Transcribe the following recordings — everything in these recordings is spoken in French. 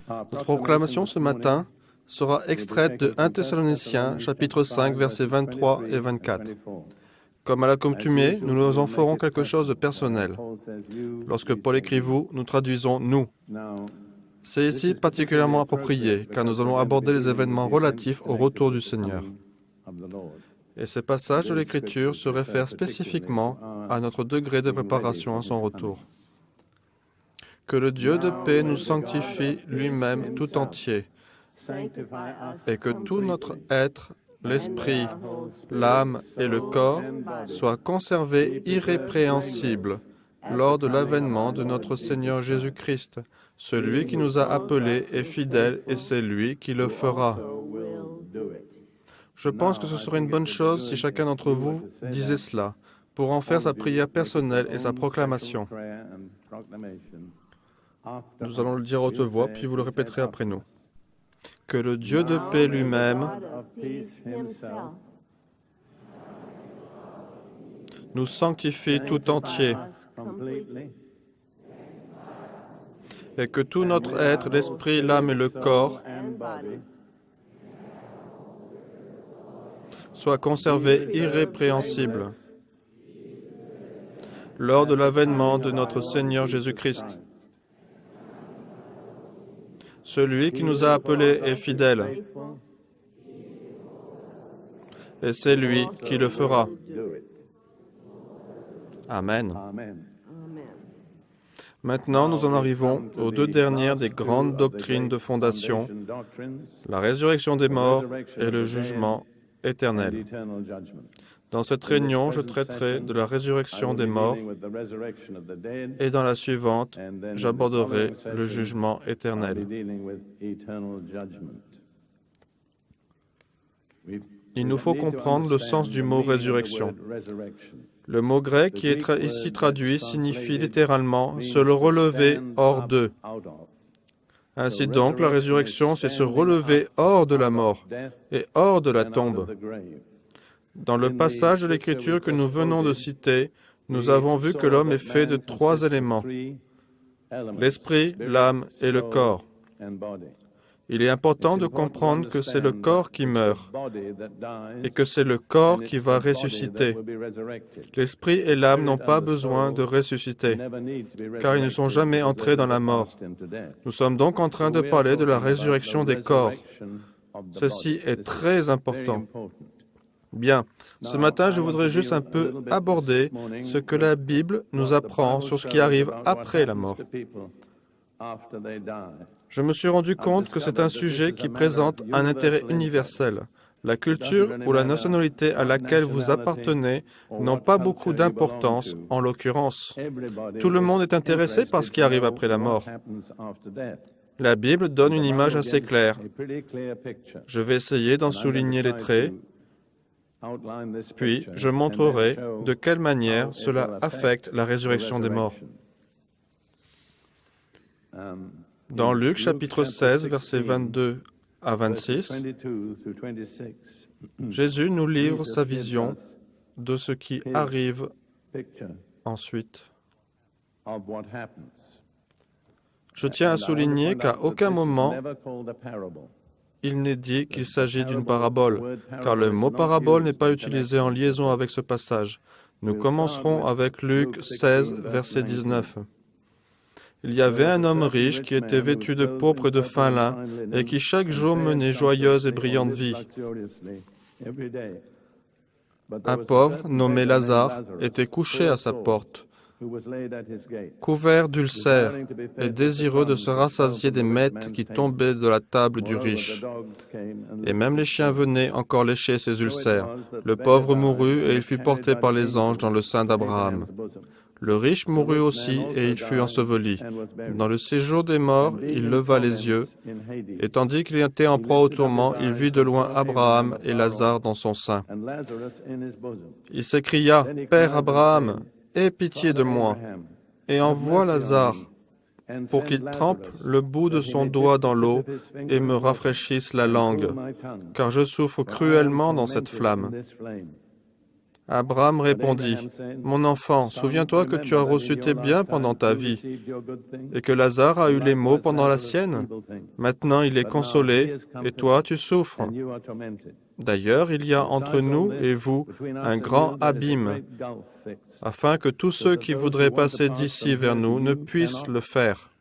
Notre proclamation ce matin sera extraite de 1 Thessaloniciens, chapitre 5, versets 23 et 24. Comme à l'accoutumée, nous en ferons quelque chose de personnel. Lorsque Paul écrit « vous », nous traduisons « nous ». C'est ici particulièrement approprié, car nous allons aborder les événements relatifs au retour du Seigneur. Et ces passages de l'Écriture se réfèrent spécifiquement à notre degré de préparation à son retour. Que le Dieu de paix nous sanctifie lui-même tout entier, et que tout notre être, l'esprit, l'âme et le corps soient conservés irrépréhensibles lors de l'avènement de notre Seigneur Jésus-Christ. Celui qui nous a appelés est fidèle et c'est lui qui le fera. Je pense que ce serait une bonne chose si chacun d'entre vous disait cela, pour en faire sa prière personnelle et sa proclamation. Nous allons le dire à haute voix, puis vous le répéterez après nous. Que le Dieu de paix lui-même nous sanctifie tout entier, et que tout notre être, l'esprit, l'âme et le corps soient conservés irrépréhensibles lors de l'avènement de notre Seigneur Jésus-Christ. Celui qui nous a appelés est fidèle, et c'est lui qui le fera. Amen. Maintenant, nous en arrivons aux deux dernières des grandes doctrines de fondation, la résurrection des morts et le jugement éternel. Dans cette réunion, je traiterai de la résurrection des morts et dans la suivante, j'aborderai le jugement éternel. Il nous faut comprendre le sens du mot résurrection. Le mot grec qui est ici traduit signifie littéralement « se le relever hors d'eux ». Ainsi donc, la résurrection, c'est se relever hors de la mort et hors de la tombe. Dans le passage de l'Écriture que nous venons de citer, nous avons vu que l'homme est fait de trois éléments, l'esprit, l'âme et le corps. Il est important de comprendre que c'est le corps qui meurt et que c'est le corps qui va ressusciter. L'esprit et l'âme n'ont pas besoin de ressusciter, car ils ne sont jamais entrés dans la mort. Nous sommes donc en train de parler de la résurrection des corps. Ceci est très important. Bien, ce matin, je voudrais juste un peu aborder ce que la Bible nous apprend sur ce qui arrive après la mort. Je me suis rendu compte que c'est un sujet qui présente un intérêt universel. La culture ou la nationalité à laquelle vous appartenez n'ont pas beaucoup d'importance en l'occurrence. Tout le monde est intéressé par ce qui arrive après la mort. La Bible donne une image assez claire. Je vais essayer d'en souligner les traits, puis je montrerai de quelle manière cela affecte la résurrection des morts. Dans Luc chapitre 16, versets 22 à 26, Jésus nous livre sa vision de ce qui arrive ensuite. Je tiens à souligner qu'à aucun moment il n'est dit qu'il s'agit d'une parabole, car le mot parabole n'est pas utilisé en liaison avec ce passage. Nous commencerons avec Luc 16, verset 19. Il y avait un homme riche qui était vêtu de pourpre et de fin lin et qui chaque jour menait joyeuse et brillante vie. Un pauvre, nommé Lazare, était couché à sa porte, couvert d'ulcères et désireux de se rassasier des miettes qui tombaient de la table du riche. Et même les chiens venaient encore lécher ses ulcères. Le pauvre mourut et il fut porté par les anges dans le sein d'Abraham. Le riche mourut aussi et il fut enseveli. Dans le séjour des morts, il leva les yeux, et tandis qu'il était en proie au tourment, il vit de loin Abraham et Lazare dans son sein. Il s'écria, « Père Abraham, aie pitié de moi, et envoie Lazare pour qu'il trempe le bout de son doigt dans l'eau et me rafraîchisse la langue, car je souffre cruellement dans cette flamme. » Abraham répondit, « Mon enfant, souviens-toi que tu as reçu tes biens pendant ta vie et que Lazare a eu les maux pendant la sienne. Maintenant, il est consolé et toi, tu souffres. D'ailleurs, il y a entre nous et vous un grand abîme, afin que tous ceux qui voudraient passer d'ici vers nous ne puissent le faire. »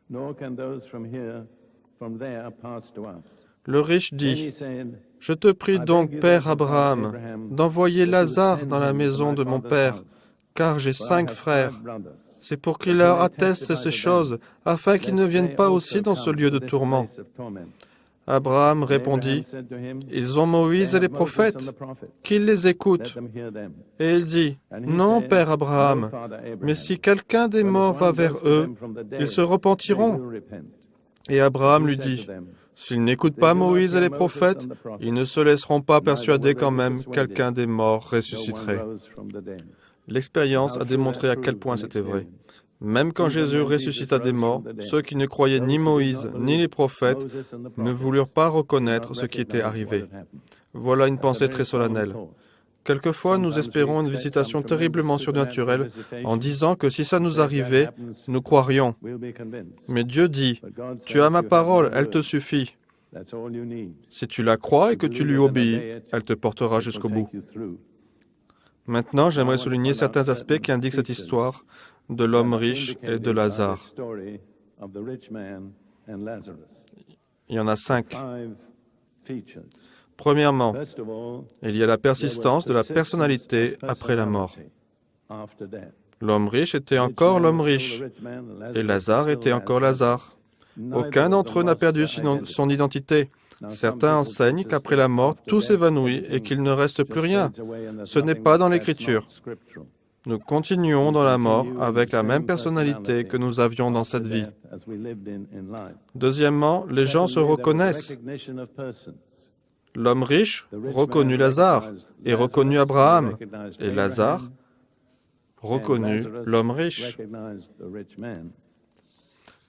Le riche dit, « Je te prie donc, Père Abraham, d'envoyer Lazare dans la maison de mon père, car j'ai 5 frères. C'est pour qu'il leur atteste ces choses, afin qu'ils ne viennent pas aussi dans ce lieu de tourment. » Abraham répondit, « Ils ont Moïse et les prophètes, qu'ils les écoutent. » Et il dit, « Non, Père Abraham, mais si quelqu'un des morts va vers eux, ils se repentiront. » Et Abraham lui dit, « S'ils n'écoutent pas Moïse et les prophètes, ils ne se laisseront pas persuader quand même quelqu'un des morts ressusciterait. » L'expérience a démontré à quel point c'était vrai. Même quand Jésus ressuscita des morts, ceux qui ne croyaient ni Moïse ni les prophètes ne voulurent pas reconnaître ce qui était arrivé. Voilà une pensée très solennelle. Quelquefois, nous espérons une visitation terriblement surnaturelle en disant que si ça nous arrivait, nous croirions. Mais Dieu dit, « Tu as ma parole, elle te suffit. Si tu la crois et que tu lui obéis, elle te portera jusqu'au bout. » Maintenant, j'aimerais souligner certains aspects qui indiquent cette histoire de l'homme riche et de Lazare. Il y en a 5. Premièrement, il y a la persistance de la personnalité après la mort. L'homme riche était encore l'homme riche, et Lazare était encore Lazare. Aucun d'entre eux n'a perdu son identité. Certains enseignent qu'après la mort, tout s'évanouit et qu'il ne reste plus rien. Ce n'est pas dans l'Écriture. Nous continuons dans la mort avec la même personnalité que nous avions dans cette vie. Deuxièmement, les gens se reconnaissent. L'homme riche reconnut Lazare et reconnut Abraham, et Lazare reconnut l'homme riche.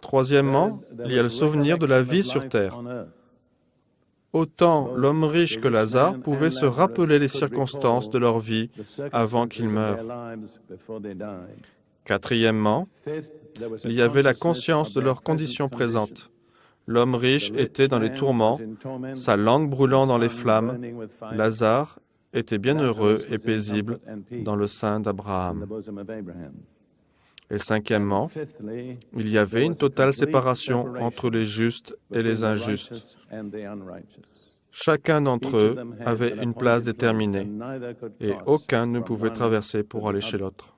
Troisièmement, il y a le souvenir de la vie sur terre. Autant l'homme riche que Lazare pouvaient se rappeler les circonstances de leur vie avant qu'ils meurent. Quatrièmement, il y avait la conscience de leur condition présente. L'homme riche était dans les tourments, sa langue brûlant dans les flammes. Lazare était bien heureux et paisible dans le sein d'Abraham. Et cinquièmement, il y avait une totale séparation entre les justes et les injustes. Chacun d'entre eux avait une place déterminée et aucun ne pouvait traverser pour aller chez l'autre.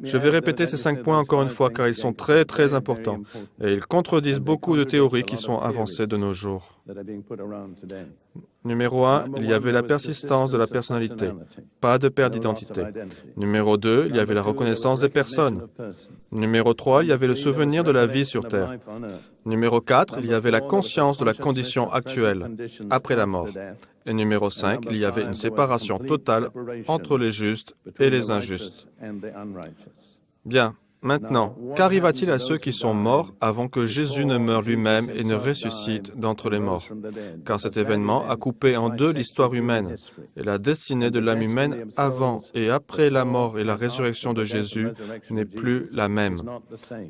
Je vais répéter ces 5 points encore une fois car ils sont très très importants et ils contredisent beaucoup de théories qui sont avancées de nos jours. Numéro 1, il y avait la persistance de la personnalité, pas de perte d'identité. Numéro 2, il y avait la reconnaissance des personnes. Numéro 3, il y avait le souvenir de la vie sur terre. Numéro 4, il y avait la conscience de la condition actuelle, après la mort. Et numéro 5, il y avait une séparation totale entre les justes et les injustes. Bien. Maintenant, qu'arriva-t-il à ceux qui sont morts avant que Jésus ne meure lui-même et ne ressuscite d'entre les morts? Car cet événement a coupé en deux l'histoire humaine et la destinée de l'âme humaine avant et après la mort et la résurrection de Jésus n'est plus la même.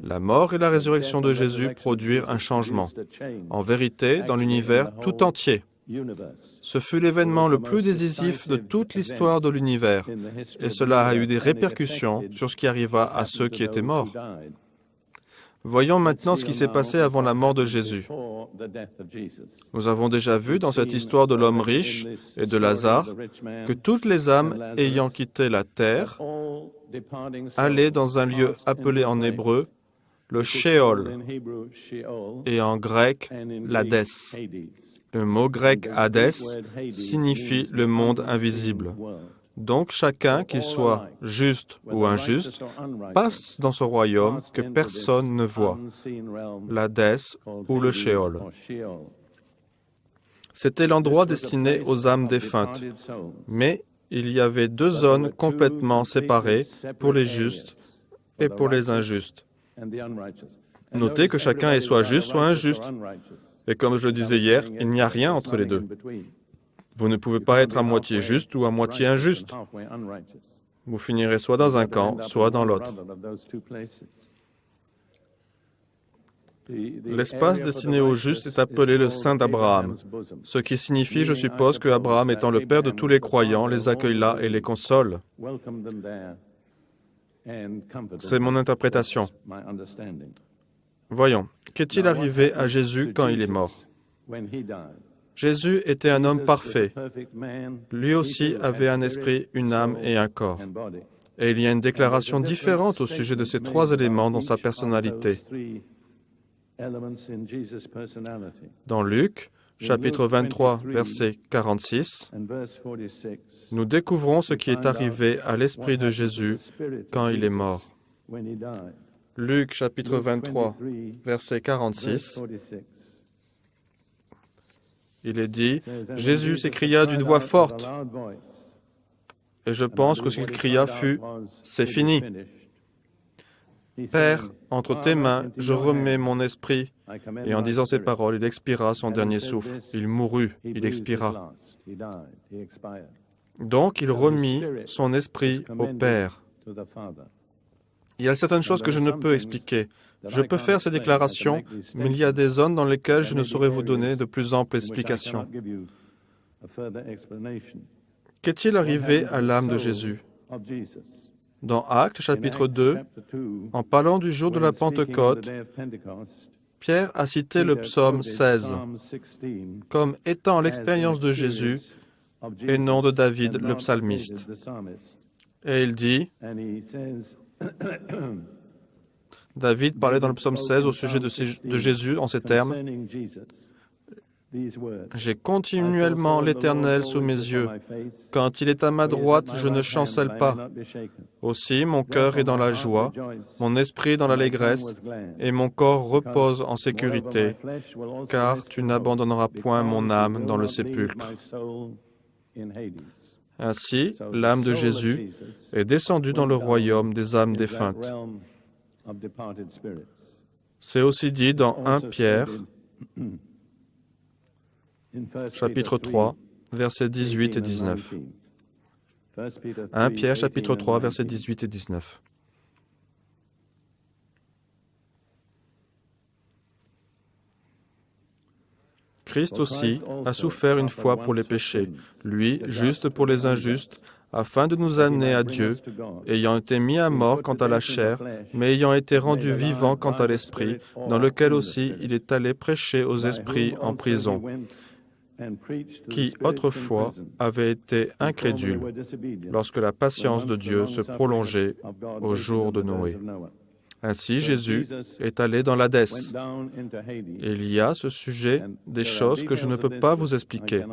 La mort et la résurrection de Jésus produisent un changement. En vérité, dans l'univers tout entier. Ce fut l'événement le plus décisif de toute l'histoire de l'univers, et cela a eu des répercussions sur ce qui arriva à ceux qui étaient morts. Voyons maintenant ce qui s'est passé avant la mort de Jésus. Nous avons déjà vu dans cette histoire de l'homme riche et de Lazare que toutes les âmes ayant quitté la terre allaient dans un lieu appelé en hébreu le Sheol et en grec l'Hadès. Le mot grec « Hadès » signifie « le monde invisible ». Donc chacun, qu'il soit juste ou injuste, passe dans ce royaume que personne ne voit, l'Hadès ou le Sheol. C'était l'endroit destiné aux âmes défuntes, mais il y avait 2 zones complètement séparées pour les justes et pour les injustes. Notez que chacun est soit juste, soit injuste. Et comme je le disais hier, il n'y a rien entre les deux. Vous ne pouvez pas être à moitié juste ou à moitié injuste. Vous finirez soit dans un camp, soit dans l'autre. L'espace destiné aux justes est appelé le sein d'Abraham, ce qui signifie, je suppose, que Abraham, étant le père de tous les croyants, les accueille là et les console. C'est mon interprétation. Voyons, qu'est-il arrivé à Jésus quand il est mort? Jésus était un homme parfait. Lui aussi avait un esprit, une âme et un corps. Et il y a une déclaration différente au sujet de ces trois éléments dans sa personnalité. Dans Luc, chapitre 23, verset 46, nous découvrons ce qui est arrivé à l'esprit de Jésus quand il est mort. Luc, chapitre 23, verset 46, il est dit, « Jésus s'écria d'une voix forte. » Et je pense que ce qu'il cria fut, « C'est fini. Père, entre tes mains, je remets mon esprit. » Et en disant ces paroles, il expira son dernier souffle. Il mourut, il expira. Donc, il remit son esprit au Père. Il y a certaines choses que je ne peux expliquer. Je peux faire ces déclarations, mais il y a des zones dans lesquelles je ne saurais vous donner de plus amples explications. Qu'est-il arrivé à l'âme de Jésus? Dans Actes, chapitre 2, en parlant du jour de la Pentecôte, Pierre a cité le psaume 16 comme étant l'expérience de Jésus et non de David, le psalmiste. Et il dit, David parlait dans le psaume 16 au sujet de Jésus en ces termes, « J'ai continuellement l'Éternel sous mes yeux. Quand il est à ma droite, je ne chancelle pas. Aussi, mon cœur est dans la joie, mon esprit dans l'allégresse, et mon corps repose en sécurité, car tu n'abandonneras point mon âme dans le sépulcre. » Ainsi, l'âme de Jésus est descendue dans le royaume des âmes défuntes. C'est aussi dit dans 1 Pierre, chapitre 3, versets 18 et 19. 1 Pierre, chapitre 3, versets 18 et 19. Christ aussi a souffert une fois pour les péchés, lui, juste pour les injustes, afin de nous amener à Dieu, ayant été mis à mort quant à la chair, mais ayant été rendu vivant quant à l'esprit, dans lequel aussi il est allé prêcher aux esprits en prison, qui autrefois avaient été incrédules, lorsque la patience de Dieu se prolongeait au jour de Noé. Ainsi, Jésus est allé dans l'Hadès. Il y a à ce sujet des choses que je ne peux pas vous expliquer,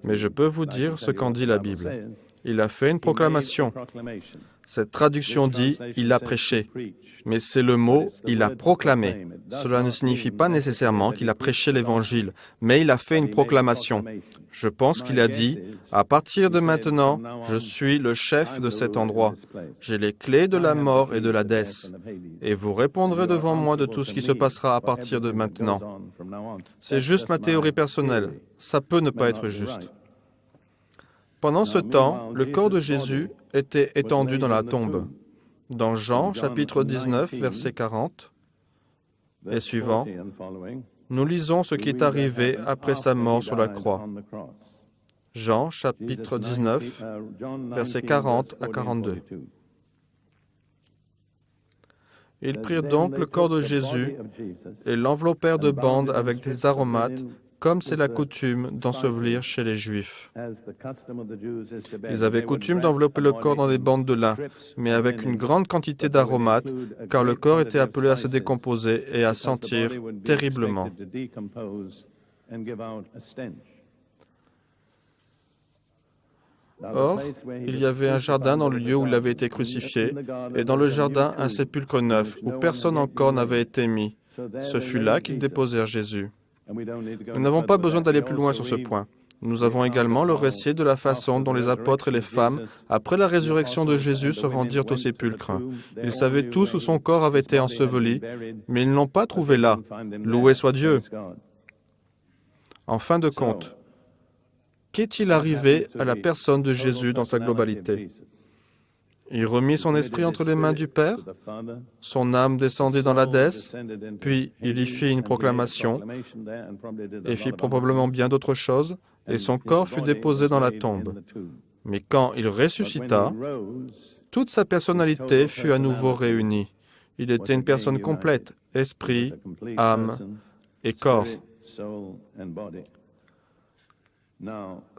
mais je peux vous dire ce qu'en dit la Bible. Il a fait une proclamation. Cette traduction dit « il a prêché », mais c'est le mot « il a proclamé ». Cela ne signifie pas nécessairement qu'il a prêché l'Évangile, mais il a fait une proclamation. Je pense qu'il a dit « à partir de maintenant, je suis le chef de cet endroit. J'ai les clés de la mort et de l'Hadès. Et vous répondrez devant moi de tout ce qui se passera à partir de maintenant. » C'est juste ma théorie personnelle. Ça peut ne pas être juste. Pendant ce temps, le corps de Jésus était étendu dans la tombe. Dans Jean, chapitre 19, verset 40 et suivant, nous lisons ce qui est arrivé après sa mort sur la croix. Jean, chapitre 19, versets 40 à 42. Ils prirent donc le corps de Jésus et l'enveloppèrent de bandes avec des aromates, comme c'est la coutume d'ensevelir chez les Juifs. Ils avaient coutume d'envelopper le corps dans des bandes de lin, mais avec une grande quantité d'aromates, car le corps était appelé à se décomposer et à sentir terriblement. Or, il y avait un jardin dans le lieu où il avait été crucifié, et dans le jardin un sépulcre neuf, où personne encore n'avait été mis. Ce fut là qu'ils déposèrent Jésus. Nous n'avons pas besoin d'aller plus loin sur ce point. Nous avons également le récit de la façon dont les apôtres et les femmes, après la résurrection de Jésus, se rendirent au sépulcre. Ils savaient tous où son corps avait été enseveli, mais ils ne l'ont pas trouvé là. Loué soit Dieu. En fin de compte, qu'est-il arrivé à la personne de Jésus dans sa globalité? Il remit son esprit entre les mains du Père, son âme descendit dans l'Hadès, puis il y fit une proclamation et fit probablement bien d'autres choses, et son corps fut déposé dans la tombe. Mais quand il ressuscita, toute sa personnalité fut à nouveau réunie. Il était une personne complète, esprit, âme et corps.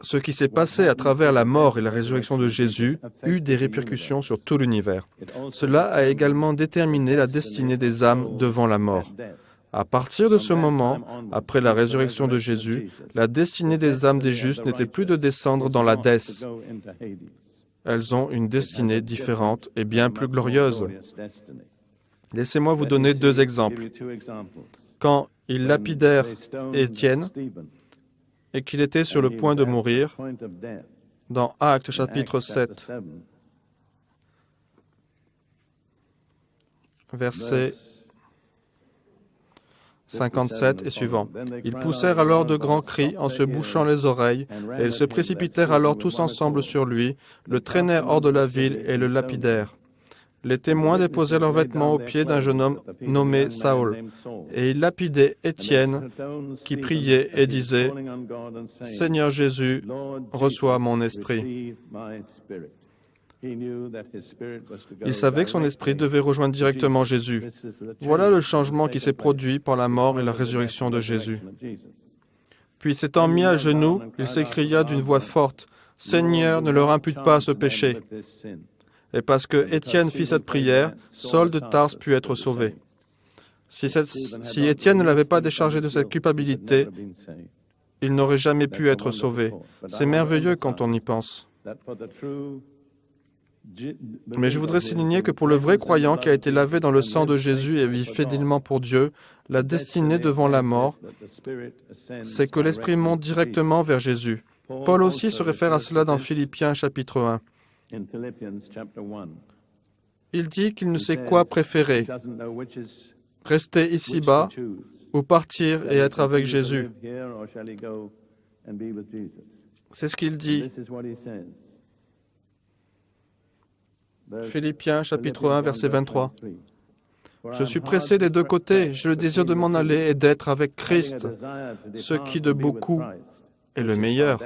Ce qui s'est passé à travers la mort et la résurrection de Jésus eut des répercussions sur tout l'univers. Cela a également déterminé la destinée des âmes devant la mort. À partir de ce moment, après la résurrection de Jésus, la destinée des âmes des justes n'était plus de descendre dans l'Hadès. Elles ont une destinée différente et bien plus glorieuse. Laissez-moi vous donner 2 exemples. Quand ils lapidèrent Étienne et qu'il était sur le point de mourir, dans Actes chapitre 7, verset 57 et suivant. Ils poussèrent alors de grands cris en se bouchant les oreilles, et ils se précipitèrent alors tous ensemble sur lui, le traînèrent hors de la ville et le lapidèrent. Les témoins déposaient leurs vêtements aux pieds d'un jeune homme nommé Saül, et ils lapidaient Étienne, qui priait et disait « Seigneur Jésus, reçois mon esprit ». Il savait que son esprit devait rejoindre directement Jésus. Voilà le changement qui s'est produit par la mort et la résurrection de Jésus. Puis s'étant mis à genoux, il s'écria d'une voix forte, « Seigneur, ne leur impute pas ce péché ». Et parce que Étienne fit cette prière, Saul de Tarse put être sauvé. Si Étienne ne l'avait pas déchargé de cette culpabilité, il n'aurait jamais pu être sauvé. C'est merveilleux quand on y pense. Mais je voudrais souligner que pour le vrai croyant qui a été lavé dans le sang de Jésus et vit fidèlement pour Dieu, la destinée devant la mort, c'est que l'Esprit monte directement vers Jésus. Paul aussi se réfère à cela dans Philippiens chapitre 1. Il dit qu'il ne sait quoi préférer, rester ici-bas ou partir et être avec Jésus. C'est ce qu'il dit. Philippiens chapitre 1, verset 23. Je suis pressé des 2 côtés, j'ai le désir de m'en aller et d'être avec Christ, ce qui de beaucoup est le meilleur.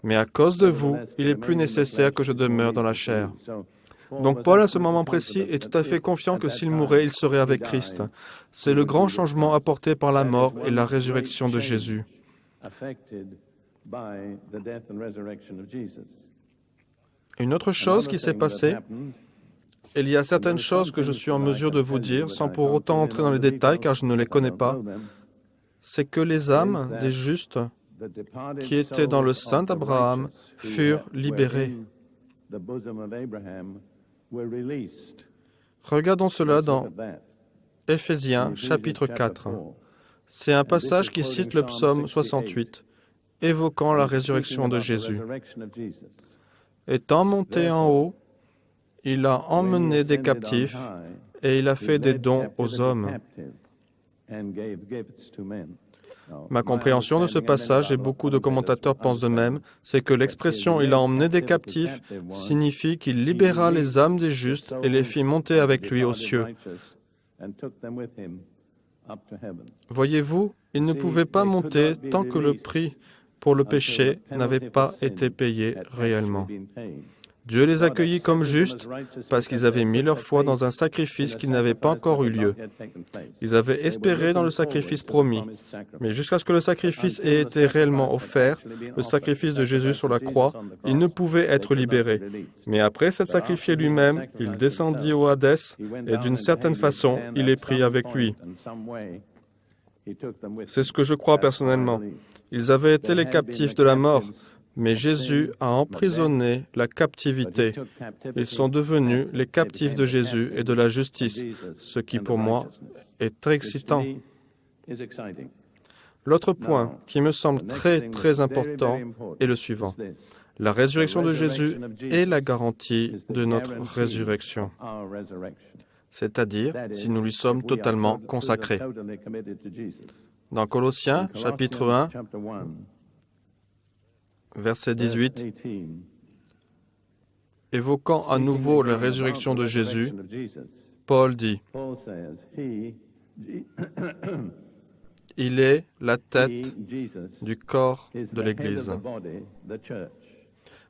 Mais à cause de vous, il est plus nécessaire que je demeure dans la chair. Donc Paul, à ce moment précis, est tout à fait confiant que s'il mourait, il serait avec Christ. C'est le grand changement apporté par la mort et la résurrection de Jésus. Une autre chose qui s'est passée, il y a certaines choses que je suis en mesure de vous dire, sans pour autant entrer dans les détails, car je ne les connais pas, c'est que les âmes des justes qui étaient dans le sein d'Abraham furent libérées. Regardons cela dans Éphésiens chapitre 4. C'est un passage qui cite le psaume 68, évoquant la résurrection de Jésus. Étant monté en haut, il a emmené des captifs et il a fait des dons aux hommes. Ma compréhension de ce passage, et beaucoup de commentateurs pensent de même, c'est que l'expression « il a emmené des captifs » signifie qu'il libéra les âmes des justes et les fit monter avec lui aux cieux. Voyez-vous, ils ne pouvaient pas monter tant que le prix pour le péché n'avait pas été payé réellement. Dieu les accueillit comme justes parce qu'ils avaient mis leur foi dans un sacrifice qui n'avait pas encore eu lieu. Ils avaient espéré dans le sacrifice promis, mais jusqu'à ce que le sacrifice ait été réellement offert, le sacrifice de Jésus sur la croix, ils ne pouvaient être libérés. Mais après s'être sacrifié lui-même, il descendit au Hadès et d'une certaine façon, il est pris avec lui. C'est ce que je crois personnellement. Ils avaient été les captifs de la mort, mais Jésus a emprisonné la captivité. Ils sont devenus les captifs de Jésus et de la justice, ce qui pour moi est très excitant. L'autre point qui me semble très important est le suivant. La résurrection de Jésus est la garantie de notre résurrection, c'est-à-dire si nous lui sommes totalement consacrés. Dans Colossiens, chapitre 1, verset 18, évoquant à nouveau la résurrection de Jésus, Paul dit, « Il est la tête du corps de l'Église. »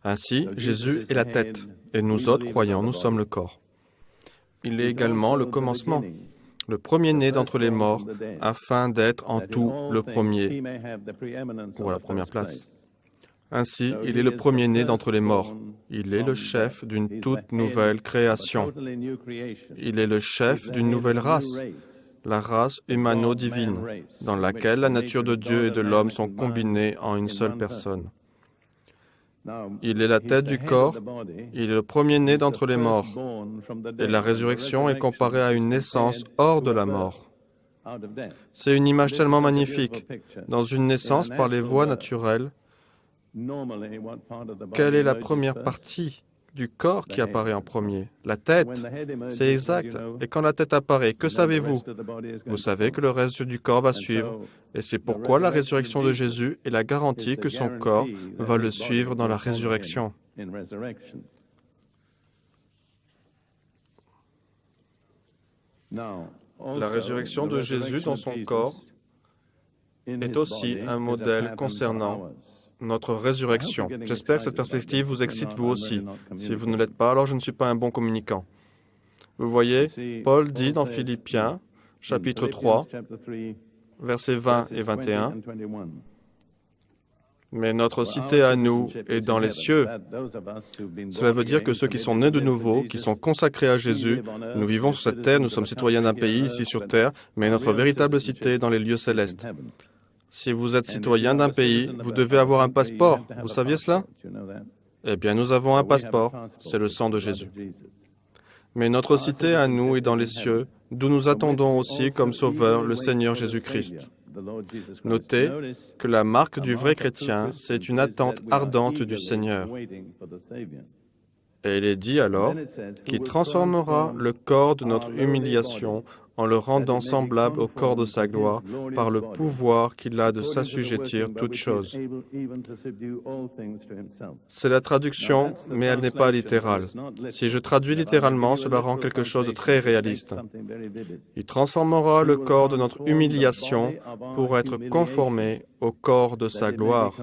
Ainsi, Jésus est la tête, et nous autres croyants, nous sommes le corps. Il est également le commencement, le premier-né d'entre les morts, afin d'être en tout le premier, ou à la première place. Ainsi, il est le premier-né d'entre les morts. Il est le chef d'une toute nouvelle création. Il est le chef d'une nouvelle race, la race humano-divine, dans laquelle la nature de Dieu et de l'homme sont combinées en une seule personne. Il est la tête du corps, il est le premier-né d'entre les morts, et la résurrection est comparée à une naissance hors de la mort. C'est une image tellement magnifique. Dans une naissance par les voies naturelles, quelle est la première partie du corps qui apparaît en premier? La tête. C'est exact. Et quand la tête apparaît, que savez-vous? Vous savez que le reste du corps va suivre. Et c'est pourquoi la résurrection de Jésus est la garantie que son corps va le suivre dans la résurrection. La résurrection de Jésus dans son corps est aussi un modèle concernant notre résurrection. J'espère que cette perspective vous excite vous aussi. Si vous ne l'êtes pas, alors je ne suis pas un bon communicant. Vous voyez, Paul dit dans Philippiens, chapitre 3, versets 20 et 21, « Mais notre cité à nous est dans les cieux. » Cela veut dire que ceux qui sont nés de nouveau, qui sont consacrés à Jésus, nous vivons sur cette terre, nous sommes citoyens d'un pays ici sur terre, mais notre véritable cité est dans les lieux célestes. Si vous êtes citoyen d'un pays, vous devez avoir un passeport. Vous saviez cela? Eh bien, nous avons un passeport. C'est le sang de Jésus. Mais notre cité à nous est dans les cieux, d'où nous attendons aussi comme Sauveur le Seigneur Jésus-Christ. Notez que la marque du vrai chrétien, c'est une attente ardente du Seigneur. Et il est dit alors qu'il transformera le corps de notre humiliation en le rendant semblable au corps de sa gloire par le pouvoir qu'il a de s'assujettir toutes choses. C'est la traduction, mais elle n'est pas littérale. Si je traduis littéralement, cela rend quelque chose de très réaliste. Il transformera le corps de notre humiliation pour être conformé au corps de sa gloire.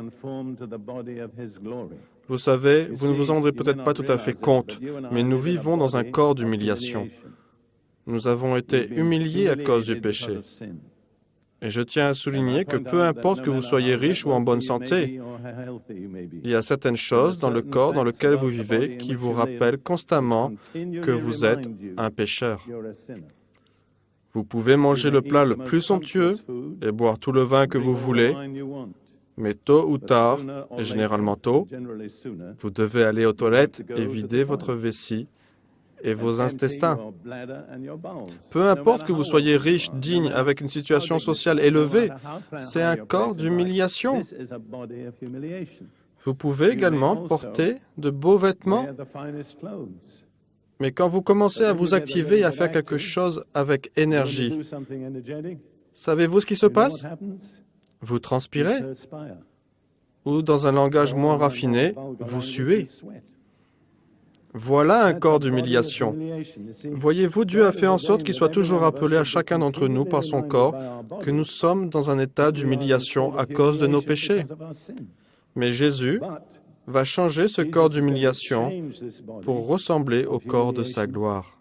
Vous savez, vous ne vous en rendez peut-être pas tout à fait compte, mais nous vivons dans un corps d'humiliation. Nous avons été humiliés à cause du péché. Et je tiens à souligner que peu importe que vous soyez riche ou en bonne santé, il y a certaines choses dans le corps dans lequel vous vivez qui vous rappellent constamment que vous êtes un pécheur. Vous pouvez manger le plat le plus somptueux et boire tout le vin que vous voulez, mais tôt ou tard, et généralement tôt, vous devez aller aux toilettes et vider votre vessie et vos intestins. Peu importe que vous soyez riche, digne, avec une situation sociale élevée, c'est un corps d'humiliation. Vous pouvez également porter de beaux vêtements, mais quand vous commencez à vous activer et à faire quelque chose avec énergie, savez-vous ce qui se passe? Vous transpirez, ou dans un langage moins raffiné, vous suez. Voilà un corps d'humiliation. Voyez-vous, Dieu a fait en sorte qu'il soit toujours rappelé à chacun d'entre nous par son corps que nous sommes dans un état d'humiliation à cause de nos péchés. Mais Jésus va changer ce corps d'humiliation pour ressembler au corps de sa gloire.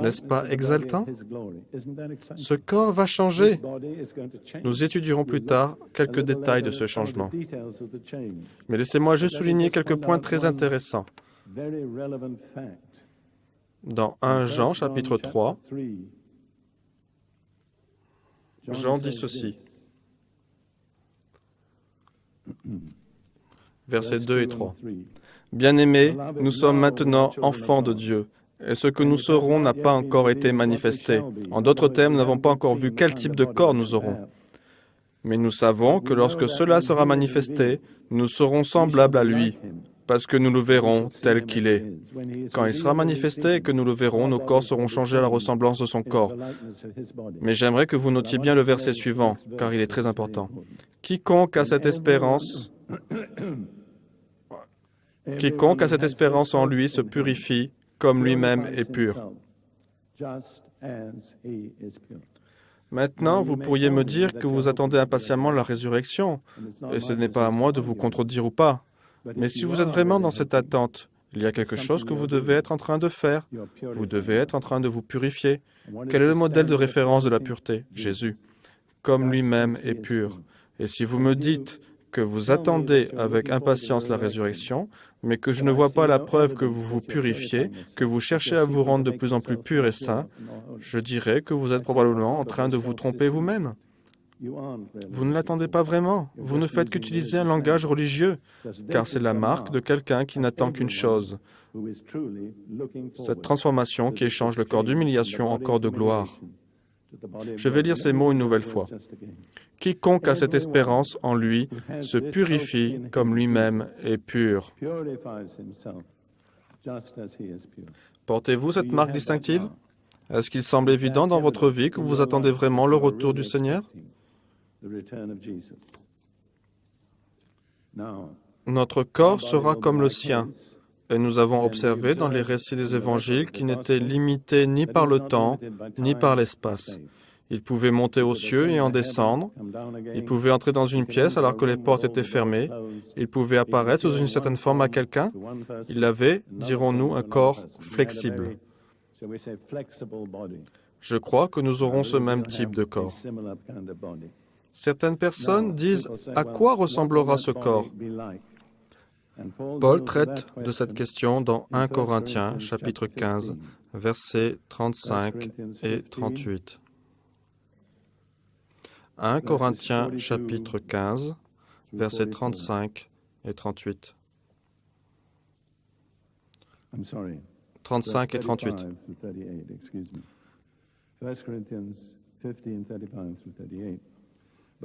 N'est-ce pas exaltant? Ce corps va changer. Nous étudierons plus tard quelques détails de ce changement. Mais laissez-moi juste souligner quelques points très intéressants. Dans 1 Jean, chapitre 3, Jean dit ceci, versets 2 et 3. « Bien-aimés, nous sommes maintenant enfants de Dieu, et ce que nous serons n'a pas encore été manifesté. En d'autres termes, nous n'avons pas encore vu quel type de corps nous aurons. Mais nous savons que lorsque cela sera manifesté, nous serons semblables à lui, parce que nous le verrons tel qu'il est. Quand il sera manifesté et que nous le verrons, nos corps seront changés à la ressemblance de son corps. Mais j'aimerais que vous notiez bien le verset suivant, car il est très important. Quiconque a cette espérance Quiconque a cette espérance en lui se purifie comme lui-même est pur. Maintenant, vous pourriez me dire que vous attendez impatiemment la résurrection, et ce n'est pas à moi de vous contredire ou pas. Mais si vous êtes vraiment dans cette attente, il y a quelque chose que vous devez être en train de faire. Vous devez être en train de vous purifier. Quel est le modèle de référence de la pureté? Jésus, comme lui-même est pur. Et si vous me dites que vous attendez avec impatience la résurrection, mais que je ne vois pas la preuve que vous vous purifiez, que vous cherchez à vous rendre de plus en plus pur et saint, je dirais que vous êtes probablement en train de vous tromper vous-même. Vous ne l'attendez pas vraiment. Vous ne faites qu'utiliser un langage religieux, car c'est la marque de quelqu'un qui n'attend qu'une chose, cette transformation qui échange le corps d'humiliation en corps de gloire. Je vais lire ces mots une nouvelle fois. Quiconque a cette espérance en lui se purifie comme lui-même est pur. Portez-vous cette marque distinctive? Est-ce qu'il semble évident dans votre vie que vous attendez vraiment le retour du Seigneur? Notre corps sera comme le sien, et nous avons observé dans les récits des évangiles qu'il n'était limité ni par le temps, ni par l'espace. Il pouvait monter aux cieux et en descendre. Il pouvait entrer dans une pièce alors que les portes étaient fermées. Il pouvait apparaître sous une certaine forme à quelqu'un. Il avait, dirons-nous, un corps flexible. Je crois que nous aurons ce même type de corps. Certaines personnes disent « À quoi ressemblera ce corps ?» Paul traite de cette question dans 1 Corinthiens, chapitre 15, versets 35 et 38. 1 Corinthiens, chapitre 15, versets 35 et 38. 35 et 38.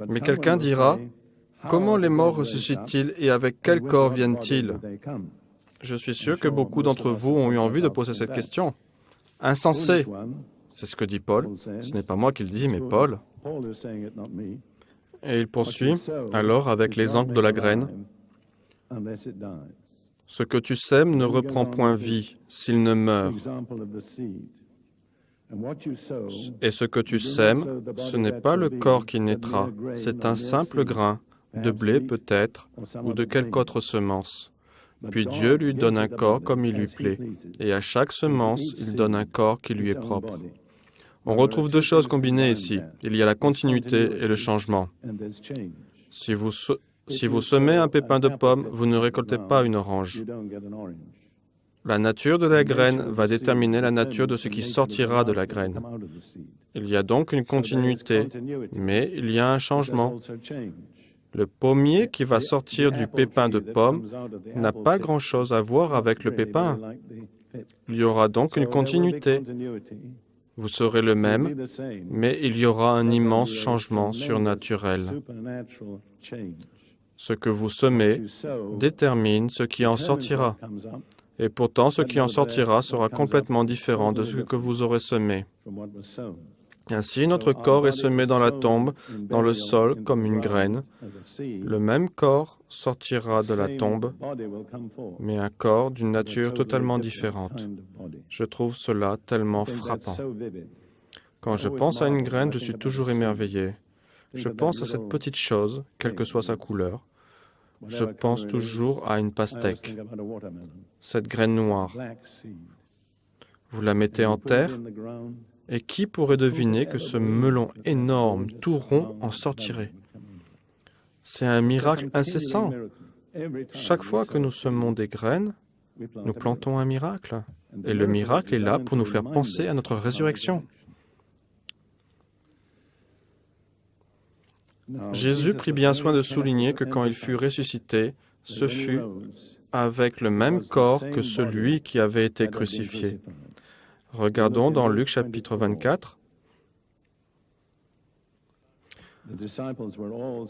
Mais quelqu'un dira, « Comment les morts ressuscitent-ils et avec quel corps viennent-ils » Je suis sûr que beaucoup d'entre vous ont eu envie de poser cette question. Insensé, c'est ce que dit Paul. Ce n'est pas moi qui le dis, mais Paul. Et il poursuit, alors avec l'exemple de la graine. Ce que tu sèmes ne reprend point vie s'il ne meurt. Et ce que tu sèmes, ce n'est pas le corps qui naîtra, c'est un simple grain, de blé peut-être, ou de quelque autre semence. Puis Dieu lui donne un corps comme il lui plaît, et à chaque semence, il donne un corps qui lui est propre. On retrouve deux choses combinées ici. Il y a la continuité et le changement. Si vous semez un pépin de pomme, vous ne récoltez pas une orange. La nature de la graine va déterminer la nature de ce qui sortira de la graine. Il y a donc une continuité, mais il y a un changement. Le pommier qui va sortir du pépin de pomme n'a pas grand-chose à voir avec le pépin. Il y aura donc une continuité. Vous serez le même, mais il y aura un immense changement surnaturel. Ce que vous semez détermine ce qui en sortira. Et pourtant, ce qui en sortira sera complètement différent de ce que vous aurez semé. Ainsi, notre corps est semé dans la tombe, dans le sol, comme une graine. Le même corps sortira de la tombe, mais un corps d'une nature totalement différente. Je trouve cela tellement frappant. Quand je pense à une graine, je suis toujours émerveillé. Je pense à cette petite chose, quelle que soit sa couleur. Je pense toujours à une pastèque, cette graine noire. Vous la mettez en terre, et qui pourrait deviner que ce melon énorme, tout rond, en sortirait? C'est un miracle incessant. Chaque fois que nous semons des graines, nous plantons un miracle. Et le miracle est là pour nous faire penser à notre résurrection. Jésus prit bien soin de souligner que quand il fut ressuscité, ce fut avec le même corps que celui qui avait été crucifié. Regardons dans Luc chapitre 24.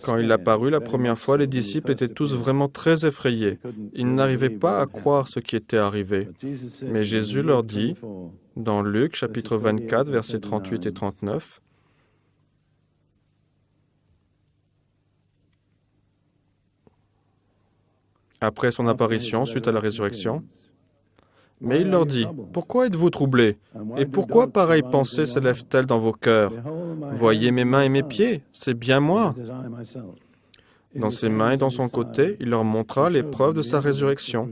Quand il apparut la première fois, les disciples étaient tous vraiment très effrayés. Ils n'arrivaient pas à croire ce qui était arrivé. Mais Jésus leur dit, dans Luc chapitre 24, versets 38 et 39, après son apparition suite à la résurrection. Mais il leur dit, « Pourquoi êtes-vous troublés? Et pourquoi pareille pensée s'élève-t-elle dans vos cœurs? Voyez mes mains et mes pieds, c'est bien moi. » Dans ses mains et dans son côté, il leur montra les preuves de sa résurrection.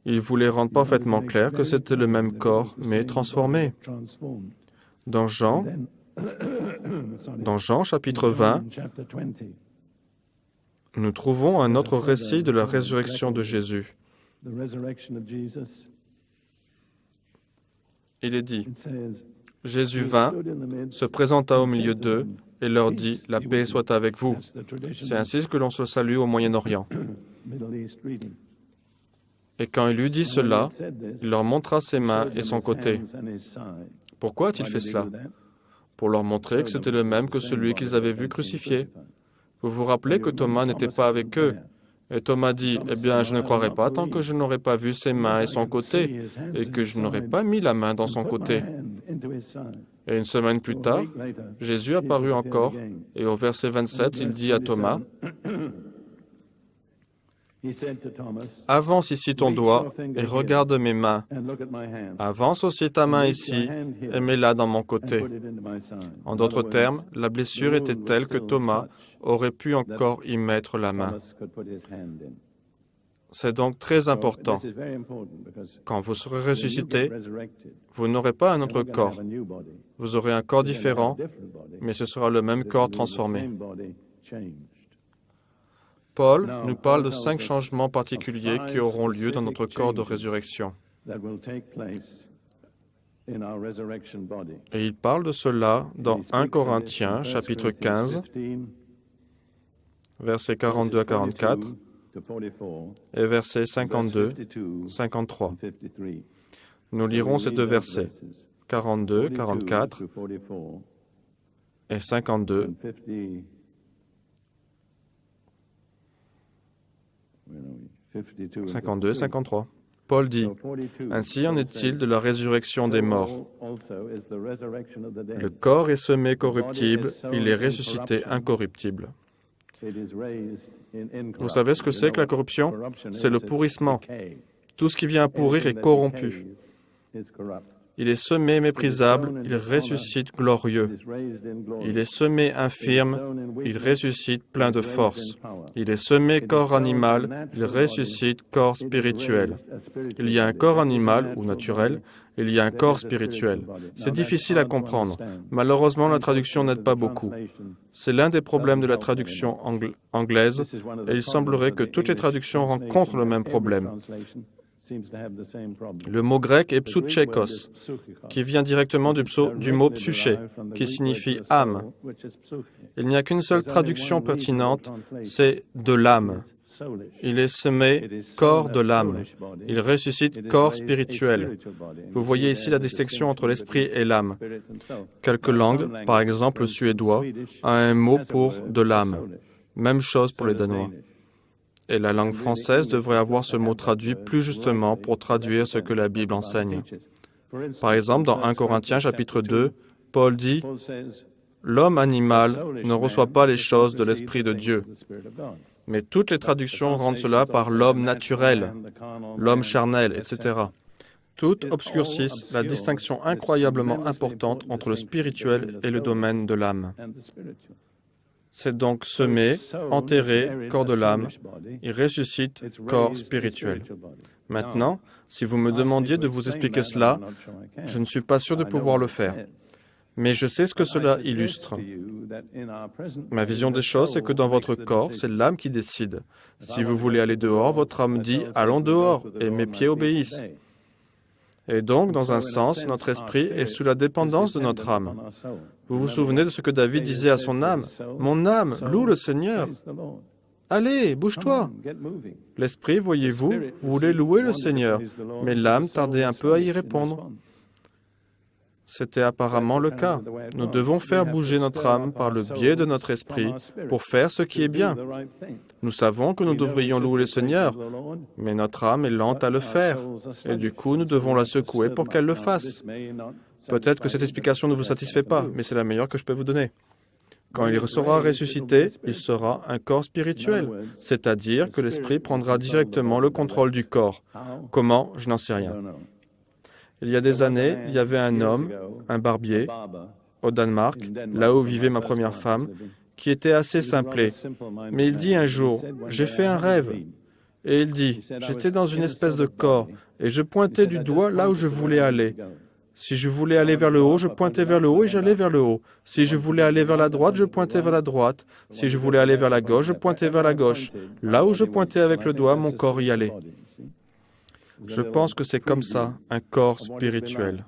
Il voulait rendre parfaitement clair que c'était le même corps, mais transformé. Dans Jean chapitre 20, nous trouvons un autre récit de la résurrection de Jésus. Il est dit, « Jésus vint, se présenta au milieu d'eux et leur dit, « La paix soit avec vous. » C'est ainsi que l'on se salue au Moyen-Orient. Et quand il eut dit cela, il leur montra ses mains et son côté. Pourquoi a-t-il fait cela? Pour leur montrer que c'était le même que celui qu'ils avaient vu crucifié. Vous vous rappelez que Thomas n'était pas avec eux. Et Thomas dit, « Eh bien, je ne croirai pas tant que je n'aurai pas vu ses mains et son côté, et que je n'aurai pas mis la main dans son côté. » Et une semaine plus tard, Jésus apparut encore, et au verset 27, il dit à Thomas, « Avance ici ton doigt, et regarde mes mains. Avance aussi ta main ici, et mets-la dans mon côté. » En d'autres termes, la blessure était telle que Thomas aurait pu encore y mettre la main. C'est donc très important. Quand vous serez ressuscité, vous n'aurez pas un autre corps. Vous aurez un corps différent, mais ce sera le même corps transformé. Paul nous parle de 5 changements particuliers qui auront lieu dans notre corps de résurrection. Et il parle de cela dans 1 Corinthiens, chapitre 15, versets 42 à 44, et versets 52, 53. Nous lirons ces 2 versets, 42, 44 et 52. 52 et 53. Paul dit, « Ainsi en est-il de la résurrection des morts. Le corps est semé corruptible, il est ressuscité incorruptible. » Vous savez ce que c'est que la corruption? C'est le pourrissement. Tout ce qui vient à pourrir est corrompu. Il est semé méprisable, il ressuscite glorieux. Il est semé infirme, il ressuscite plein de force. Il est semé corps animal, il ressuscite corps spirituel. Il y a un corps animal ou naturel, il y a un corps spirituel. C'est difficile à comprendre. Malheureusement, la traduction n'aide pas beaucoup. C'est l'un des problèmes de la traduction anglaise, et il semblerait que toutes les traductions rencontrent le même problème. Le mot grec est psoutchekos, qui vient directement du mot psyché, qui signifie âme. Il n'y a qu'une seule traduction pertinente, c'est de l'âme. Il est semé corps de l'âme. Il ressuscite corps spirituel. Vous voyez ici la distinction entre l'esprit et l'âme. Quelques langues, par exemple le suédois, a un mot pour de l'âme. Même chose pour les Danois. Et la langue française devrait avoir ce mot traduit plus justement pour traduire ce que la Bible enseigne. Par exemple, dans 1 Corinthiens chapitre 2, Paul dit « L'homme animal ne reçoit pas les choses de l'Esprit de Dieu. » Mais toutes les traductions rendent cela par l'homme naturel, l'homme charnel, etc. Toutes obscurcissent la distinction incroyablement importante entre le spirituel et le domaine de l'âme. C'est donc semé, enterré, corps de l'âme, il ressuscite, corps spirituel. Maintenant, si vous me demandiez de vous expliquer cela, je ne suis pas sûr de pouvoir le faire. Mais je sais ce que cela illustre. Ma vision des choses, c'est que dans votre corps, c'est l'âme qui décide. Si vous voulez aller dehors, votre âme dit « Allons dehors » et mes pieds obéissent. Et donc, dans un sens, notre esprit est sous la dépendance de notre âme. Vous vous souvenez de ce que David disait à son âme? « Mon âme, loue le Seigneur. Allez, bouge-toi. » L'esprit, voyez-vous, voulait louer le Seigneur, mais l'âme tardait un peu à y répondre. C'était apparemment le cas. Nous devons faire bouger notre âme par le biais de notre esprit pour faire ce qui est bien. Nous savons que nous devrions louer le Seigneur, mais notre âme est lente à le faire, et du coup, nous devons la secouer pour qu'elle le fasse. Peut-être que cette explication ne vous satisfait pas, mais c'est la meilleure que je peux vous donner. Quand il sera ressuscité, il sera un corps spirituel, c'est-à-dire que l'esprit prendra directement le contrôle du corps. Comment? Je n'en sais rien. Il y a des années, il y avait un homme, un barbier, au Danemark, là où vivait ma première femme, qui était assez simplé. Mais il dit un jour, « J'ai fait un rêve. » Et il dit, « J'étais dans une espèce de corps, et je pointais du doigt là où je voulais aller. Si je voulais aller vers le haut, je pointais vers le haut et j'allais vers le haut. Si je voulais aller vers la droite, je pointais vers la droite. Si je voulais aller vers la gauche, je pointais vers la gauche. Là où je pointais avec le doigt, mon corps y allait. » Je pense que c'est comme ça, un corps spirituel.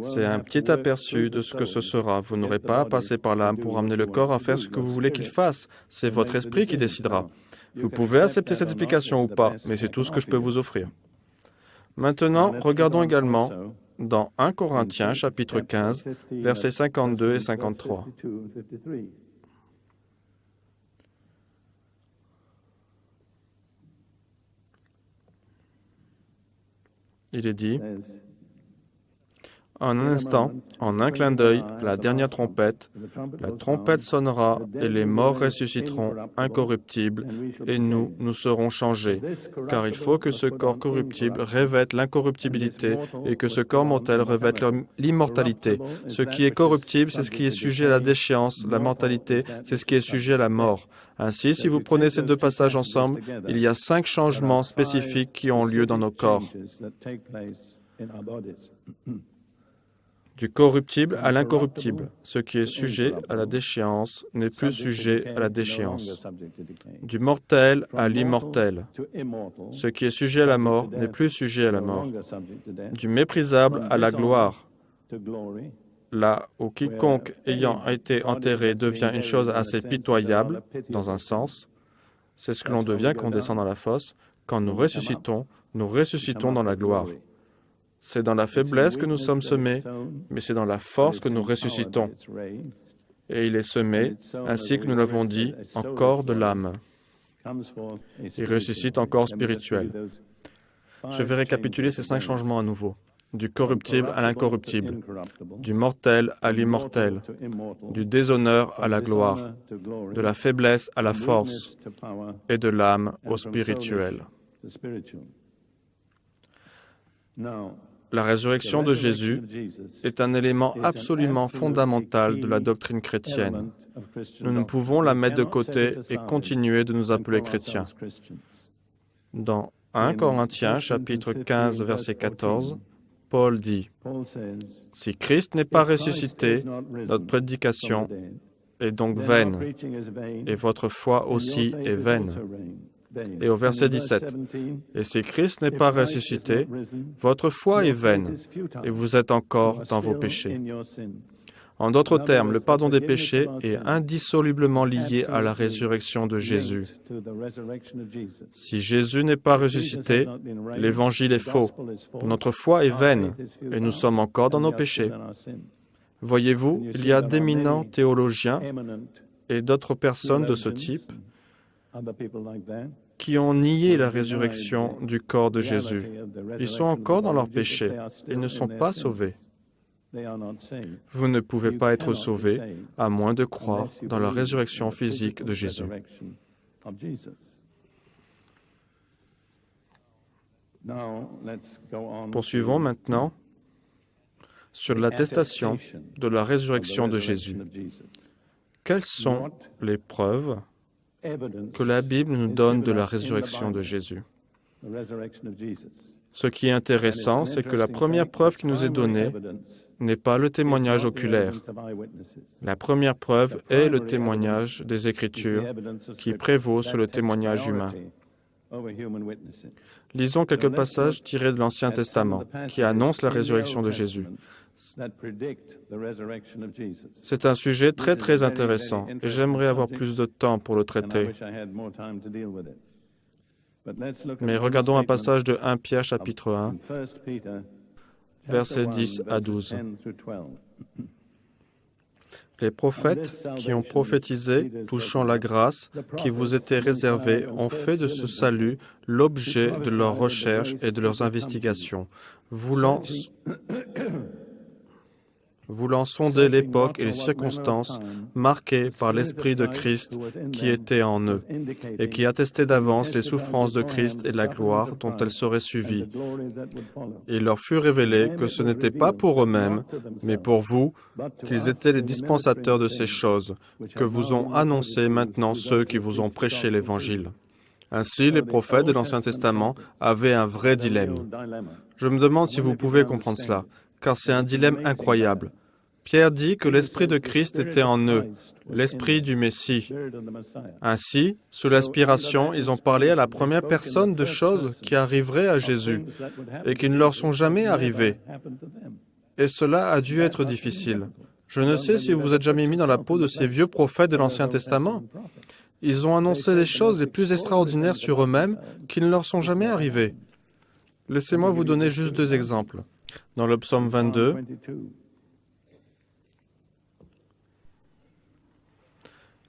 C'est un petit aperçu de ce que ce sera. Vous n'aurez pas à passer par l'âme pour amener le corps à faire ce que vous voulez qu'il fasse. C'est votre esprit qui décidera. Vous pouvez accepter cette explication ou pas, mais c'est tout ce que je peux vous offrir. Maintenant, regardons également dans 1 Corinthiens, chapitre 15, versets 52 et 53. Il est dit, en un instant, en un clin d'œil, à la dernière trompette, la trompette sonnera et les morts ressusciteront incorruptibles et nous serons changés. Car il faut que ce corps corruptible revête l'incorruptibilité et que ce corps mortel revête l'immortalité. Ce qui est corruptible, c'est ce qui est sujet à la déchéance. La mortalité, c'est ce qui est sujet à la mort. Ainsi, si vous prenez ces deux passages ensemble, il y a 5 changements spécifiques qui ont lieu dans nos corps. Du corruptible à l'incorruptible. Ce qui est sujet à la déchéance n'est plus sujet à la déchéance. Du mortel à l'immortel. Ce qui est sujet à la mort n'est plus sujet à la mort. Du méprisable à la gloire. Là où quiconque ayant été enterré devient une chose assez pitoyable, dans un sens, c'est ce que l'on devient quand on descend dans la fosse. Quand nous ressuscitons dans la gloire. C'est dans la faiblesse que nous sommes semés, mais c'est dans la force que nous ressuscitons. Et il est semé, ainsi que nous l'avons dit, en corps de l'âme. Il ressuscite en corps spirituel. Je vais récapituler ces 5 changements à nouveau. Du corruptible à l'incorruptible, du mortel à l'immortel, du déshonneur à la gloire, de la faiblesse à la force, et de l'âme au spirituel. La résurrection de Jésus est un élément absolument fondamental de la doctrine chrétienne. Nous ne pouvons la mettre de côté et continuer de nous appeler chrétiens. Dans 1 Corinthiens, chapitre 15, verset 14, Paul dit, « Si Christ n'est pas ressuscité, notre prédication est donc vaine, et votre foi aussi est vaine. » Et au verset 17, « Et si Christ n'est pas ressuscité, votre foi est vaine, et vous êtes encore dans vos péchés. » En d'autres termes, le pardon des péchés est indissolublement lié à la résurrection de Jésus. Si Jésus n'est pas ressuscité, l'Évangile est faux. Notre foi est vaine, et nous sommes encore dans nos péchés. Voyez-vous, il y a d'éminents théologiens et d'autres personnes de ce type qui ont nié la résurrection du corps de Jésus. Ils sont encore dans leurs péchés. Ils ne sont pas sauvés. Vous ne pouvez pas être sauvés à moins de croire dans la résurrection physique de Jésus. Poursuivons maintenant sur l'attestation de la résurrection de Jésus. Quelles sont les preuves que la Bible nous donne de la résurrection de Jésus? Ce qui est intéressant, c'est que la première preuve qui nous est donnée n'est pas le témoignage oculaire. La première preuve est le témoignage des Écritures qui prévaut sur le témoignage humain. Lisons quelques passages tirés de l'Ancien Testament qui annoncent la résurrection de Jésus. C'est un sujet très très intéressant et j'aimerais avoir plus de temps pour le traiter. Mais regardons un passage de 1 Pierre chapitre 1, versets 10 à 12. Les prophètes qui ont prophétisé touchant la grâce qui vous était réservée ont fait de ce salut l'objet de leurs recherches et de leurs investigations, voulant voulant sonder l'époque et les circonstances marquées par l'Esprit de Christ qui était en eux, et qui attestait d'avance les souffrances de Christ et la gloire dont elles seraient suivies. Il leur fut révélé que ce n'était pas pour eux-mêmes, mais pour vous, qu'ils étaient les dispensateurs de ces choses, que vous ont annoncées maintenant ceux qui vous ont prêché l'Évangile. Ainsi, les prophètes de l'Ancien Testament avaient un vrai dilemme. Je me demande si vous pouvez comprendre cela, car c'est un dilemme incroyable. Pierre dit que l'Esprit de Christ était en eux, l'Esprit du Messie. Ainsi, sous l'inspiration, ils ont parlé à la première personne de choses qui arriveraient à Jésus et qui ne leur sont jamais arrivées. Et cela a dû être difficile. Je ne sais si vous vous êtes jamais mis dans la peau de ces vieux prophètes de l'Ancien Testament. Ils ont annoncé les choses les plus extraordinaires sur eux-mêmes qui ne leur sont jamais arrivées. Laissez-moi vous donner juste 2 exemples. Dans le psaume 22,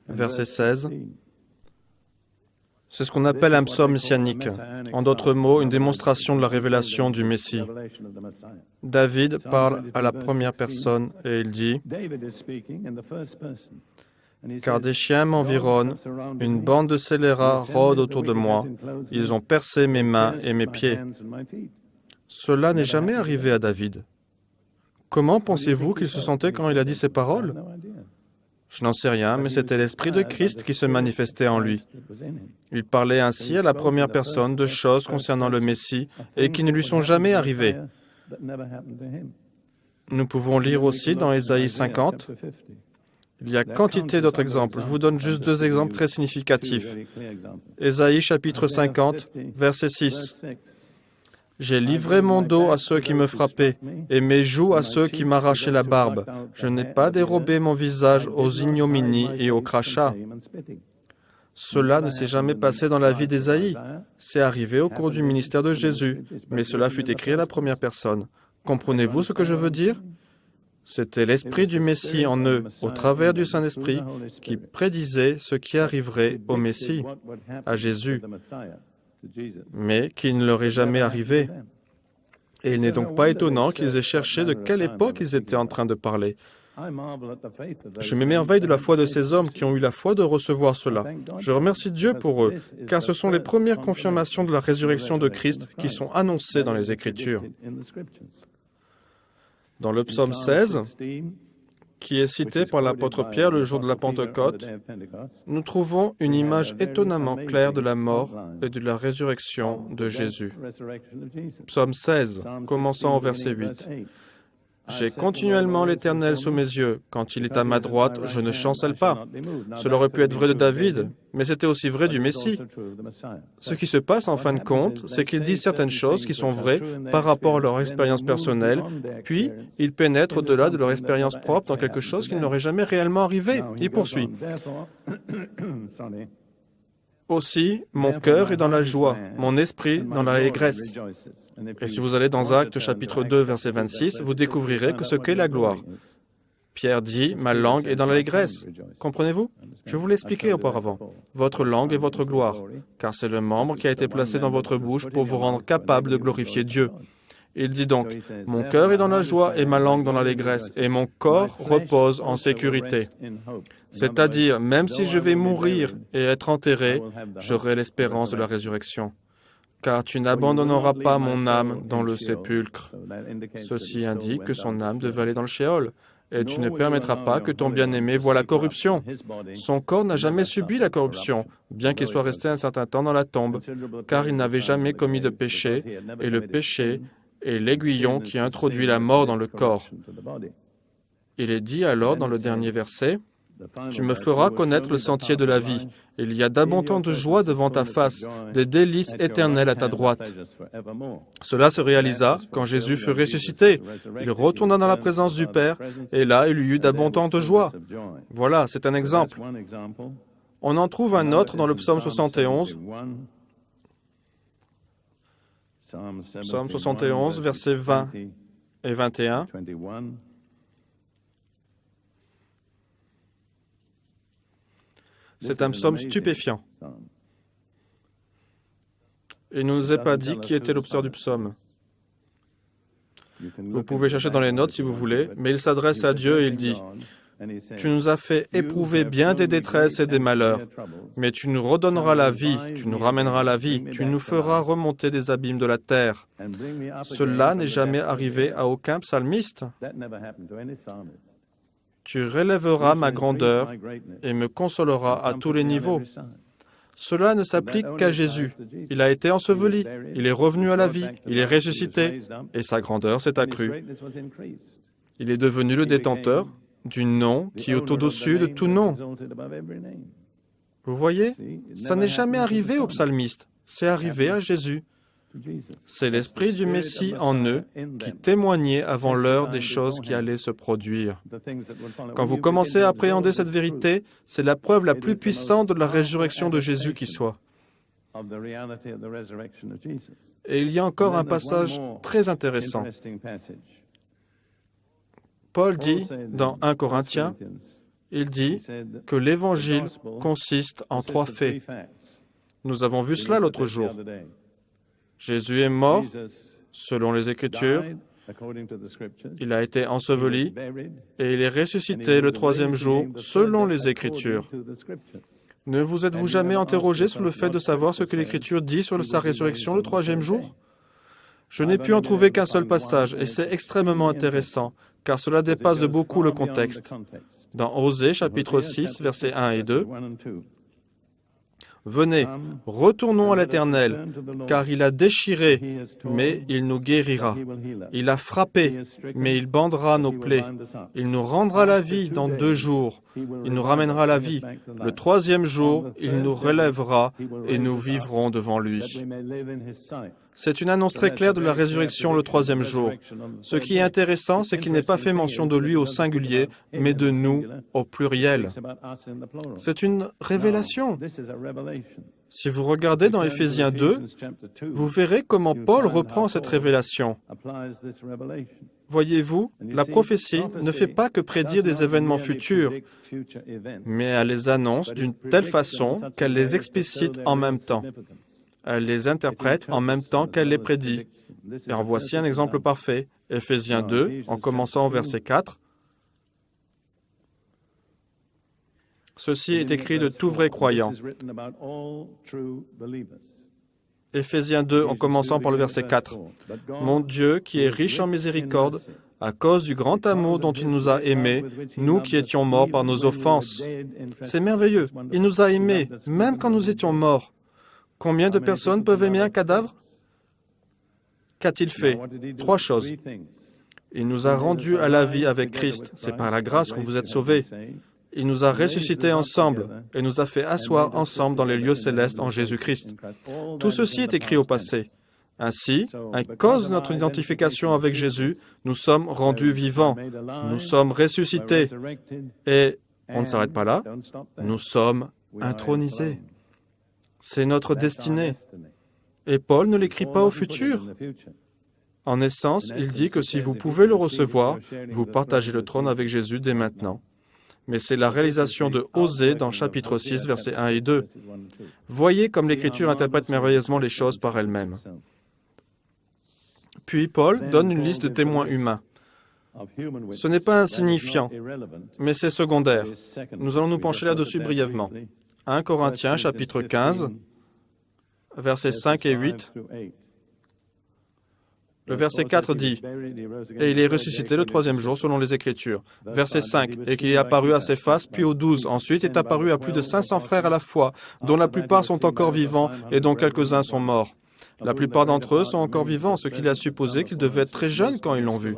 verset 16, c'est ce qu'on appelle un psaume messianique. En d'autres mots, une démonstration de la révélation du Messie. David parle à la première personne et il dit « Car des chiens m'environnent, une bande de scélérats rôde autour de moi, ils ont percé mes mains et mes pieds. » Cela n'est jamais arrivé à David. Comment pensez-vous qu'il se sentait quand il a dit ces paroles? Je n'en sais rien, mais c'était l'Esprit de Christ qui se manifestait en lui. Il parlait ainsi à la première personne de choses concernant le Messie et qui ne lui sont jamais arrivées. Nous pouvons lire aussi dans Ésaïe 50. Il y a quantité d'autres exemples. Je vous donne juste 2 exemples très significatifs. Ésaïe chapitre 50, verset 6. « J'ai livré mon dos à ceux qui me frappaient, et mes joues à ceux qui m'arrachaient la barbe. Je n'ai pas dérobé mon visage aux ignominies et aux crachats. » Cela ne s'est jamais passé dans la vie d'Ésaïe. C'est arrivé au cours du ministère de Jésus, mais cela fut écrit à la première personne. Comprenez-vous ce que je veux dire? C'était l'Esprit du Messie en eux, au travers du Saint-Esprit, qui prédisait ce qui arriverait au Messie, à Jésus, mais qui ne leur est jamais arrivé. Et il n'est donc pas étonnant qu'ils aient cherché de quelle époque ils étaient en train de parler. Je m'émerveille de la foi de ces hommes qui ont eu la foi de recevoir cela. Je remercie Dieu pour eux, car ce sont les premières confirmations de la résurrection de Christ qui sont annoncées dans les Écritures. Dans le psaume 16, qui est cité par l'apôtre Pierre le jour de la Pentecôte, nous trouvons une image étonnamment claire de la mort et de la résurrection de Jésus. Psaume 16, commençant au verset 8. J'ai continuellement l'Éternel sous mes yeux. Quand il est à ma droite, je ne chancelle pas. Cela aurait pu être vrai de David, mais c'était aussi vrai du Messie. Ce qui se passe en fin de compte, c'est qu'ils disent certaines choses qui sont vraies par rapport à leur expérience personnelle, puis ils pénètrent au-delà de leur expérience propre dans quelque chose qui ne leur est jamais réellement arrivé. Il poursuit. Aussi, mon cœur est dans la joie, mon esprit dans l'allégresse. Et si vous allez dans Actes chapitre 2, verset 26, vous découvrirez que ce qu'est la gloire. Pierre dit, ma langue est dans l'allégresse. Comprenez-vous? Je vous l'ai expliqué auparavant. Votre langue est votre gloire, car c'est le membre qui a été placé dans votre bouche pour vous rendre capable de glorifier Dieu. Il dit donc, mon cœur est dans la joie et ma langue dans l'allégresse, et mon corps repose en sécurité. C'est-à-dire, même si je vais mourir et être enterré, j'aurai l'espérance de la résurrection. Car tu n'abandonneras pas mon âme dans le sépulcre. Ceci indique que son âme devait aller dans le Sheol. Et tu ne permettras pas que ton bien-aimé voie la corruption. Son corps n'a jamais subi la corruption, bien qu'il soit resté un certain temps dans la tombe, car il n'avait jamais commis de péché, et le péché est l'aiguillon qui introduit la mort dans le corps. Il est dit alors dans le dernier verset, « Tu me feras connaître le sentier de la vie. Il y a d'abondantes joies devant ta face, des délices éternelles à ta droite. » Cela se réalisa quand Jésus fut ressuscité. Il retourna dans la présence du Père, et là, il y eut d'abondantes joies. Voilà, c'est un exemple. On en trouve un autre dans le psaume 71. Psaume 71, versets 20 et 21. C'est un psaume stupéfiant. Il ne nous est pas dit qui était l'auteur du psaume. Vous pouvez chercher dans les notes si vous voulez, mais il s'adresse à Dieu et il dit, « Tu nous as fait éprouver bien des détresses et des malheurs, mais tu nous redonneras la vie, tu nous ramèneras la vie, tu nous feras remonter des abîmes de la terre. » Cela n'est jamais arrivé à aucun psalmiste. Tu relèveras ma grandeur et me consoleras à tous les niveaux. Cela ne s'applique qu'à Jésus. Il a été enseveli, il est revenu à la vie, il est ressuscité, et sa grandeur s'est accrue. Il est devenu le détenteur du nom qui est au-dessus de tout nom. Vous voyez, ça n'est jamais arrivé aux psalmistes, c'est arrivé à Jésus. C'est l'Esprit du Messie en eux qui témoignait avant l'heure des choses qui allaient se produire. Quand vous commencez à appréhender cette vérité, c'est la preuve la plus puissante de la résurrection de Jésus qui soit. Et il y a encore un passage très intéressant. Paul dit, dans 1 Corinthiens, il dit que l'Évangile consiste en 3 faits. Nous avons vu cela l'autre jour. Jésus est mort, selon les Écritures, il a été enseveli, et il est ressuscité le 3e jour, selon les Écritures. Ne vous êtes-vous jamais interrogé sur le fait de savoir ce que l'Écriture dit sur sa résurrection le 3e jour? Je n'ai pu en trouver qu'un seul passage, et c'est extrêmement intéressant, car cela dépasse de beaucoup le contexte. Dans Osée, chapitre 6, versets 1 et 2, « Venez, retournons à l'Éternel, car il a déchiré, mais il nous guérira. Il a frappé, mais il bandera nos plaies. Il nous rendra la vie dans 2 jours. Il nous ramènera la vie. Le 3e jour, il nous relèvera et nous vivrons devant lui. » C'est une annonce très claire de la résurrection le 3e jour. Ce qui est intéressant, c'est qu'il n'est pas fait mention de lui au singulier, mais de nous au pluriel. C'est une révélation. Si vous regardez dans Éphésiens 2, vous verrez comment Paul reprend cette révélation. Voyez-vous, la prophétie ne fait pas que prédire des événements futurs, mais elle les annonce d'une telle façon qu'elle les explicite en même temps. Elle les interprète en même temps qu'elle les prédit. Et en voici un exemple parfait. Éphésiens 2, en commençant au verset 4. Ceci est écrit de tout vrai croyant. Éphésiens 2, en commençant par le verset 4. « Mon Dieu, qui est riche en miséricorde, à cause du grand amour dont il nous a aimés, nous qui étions morts par nos offenses. » C'est merveilleux. Il nous a aimés, même quand nous étions morts. Combien de personnes peuvent aimer un cadavre? Qu'a-t-il fait? 3 choses. Il nous a rendus à la vie avec Christ. C'est par la grâce que vous êtes sauvés. Il nous a ressuscités ensemble et nous a fait asseoir ensemble dans les lieux célestes en Jésus-Christ. Tout ceci est écrit au passé. Ainsi, à cause de notre identification avec Jésus, nous sommes rendus vivants. Nous sommes ressuscités. Et on ne s'arrête pas là. Nous sommes intronisés. C'est notre destinée. Et Paul ne l'écrit pas au futur. En essence, il dit que si vous pouvez le recevoir, vous partagez le trône avec Jésus dès maintenant. Mais c'est la réalisation de Osée dans chapitre 6, versets 1 et 2. Voyez comme l'Écriture interprète merveilleusement les choses par elle-même. Puis Paul donne une liste de témoins humains. Ce n'est pas insignifiant, mais c'est secondaire. Nous allons nous pencher là-dessus brièvement. 1 Corinthiens, chapitre 15, versets 5 et 8. Le verset 4 dit, « Et il est ressuscité le 3e jour selon les Écritures. » Verset 5, « Et qu'il est apparu à Céphas, puis aux 12. Ensuite est apparu à plus de 500 frères à la fois, dont la plupart sont encore vivants et dont quelques-uns sont morts. La plupart d'entre eux sont encore vivants, ce qui laisse supposer qu'ils devaient être très jeunes quand ils l'ont vu.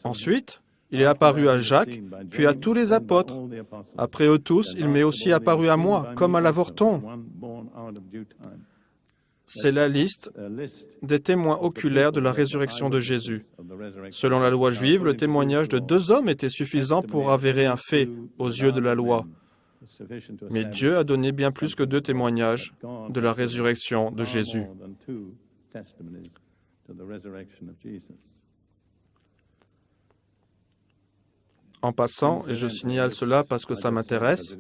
Ensuite, il est apparu à Jacques, puis à tous les apôtres. Après eux tous, il m'est aussi apparu à moi, comme à l'avorton. » C'est la liste des témoins oculaires de la résurrection de Jésus. Selon la loi juive, le témoignage de 2 hommes était suffisant pour avérer un fait aux yeux de la loi. Mais Dieu a donné bien plus que 2 témoignages de la résurrection de Jésus. En passant, et je signale cela parce que ça m'intéresse,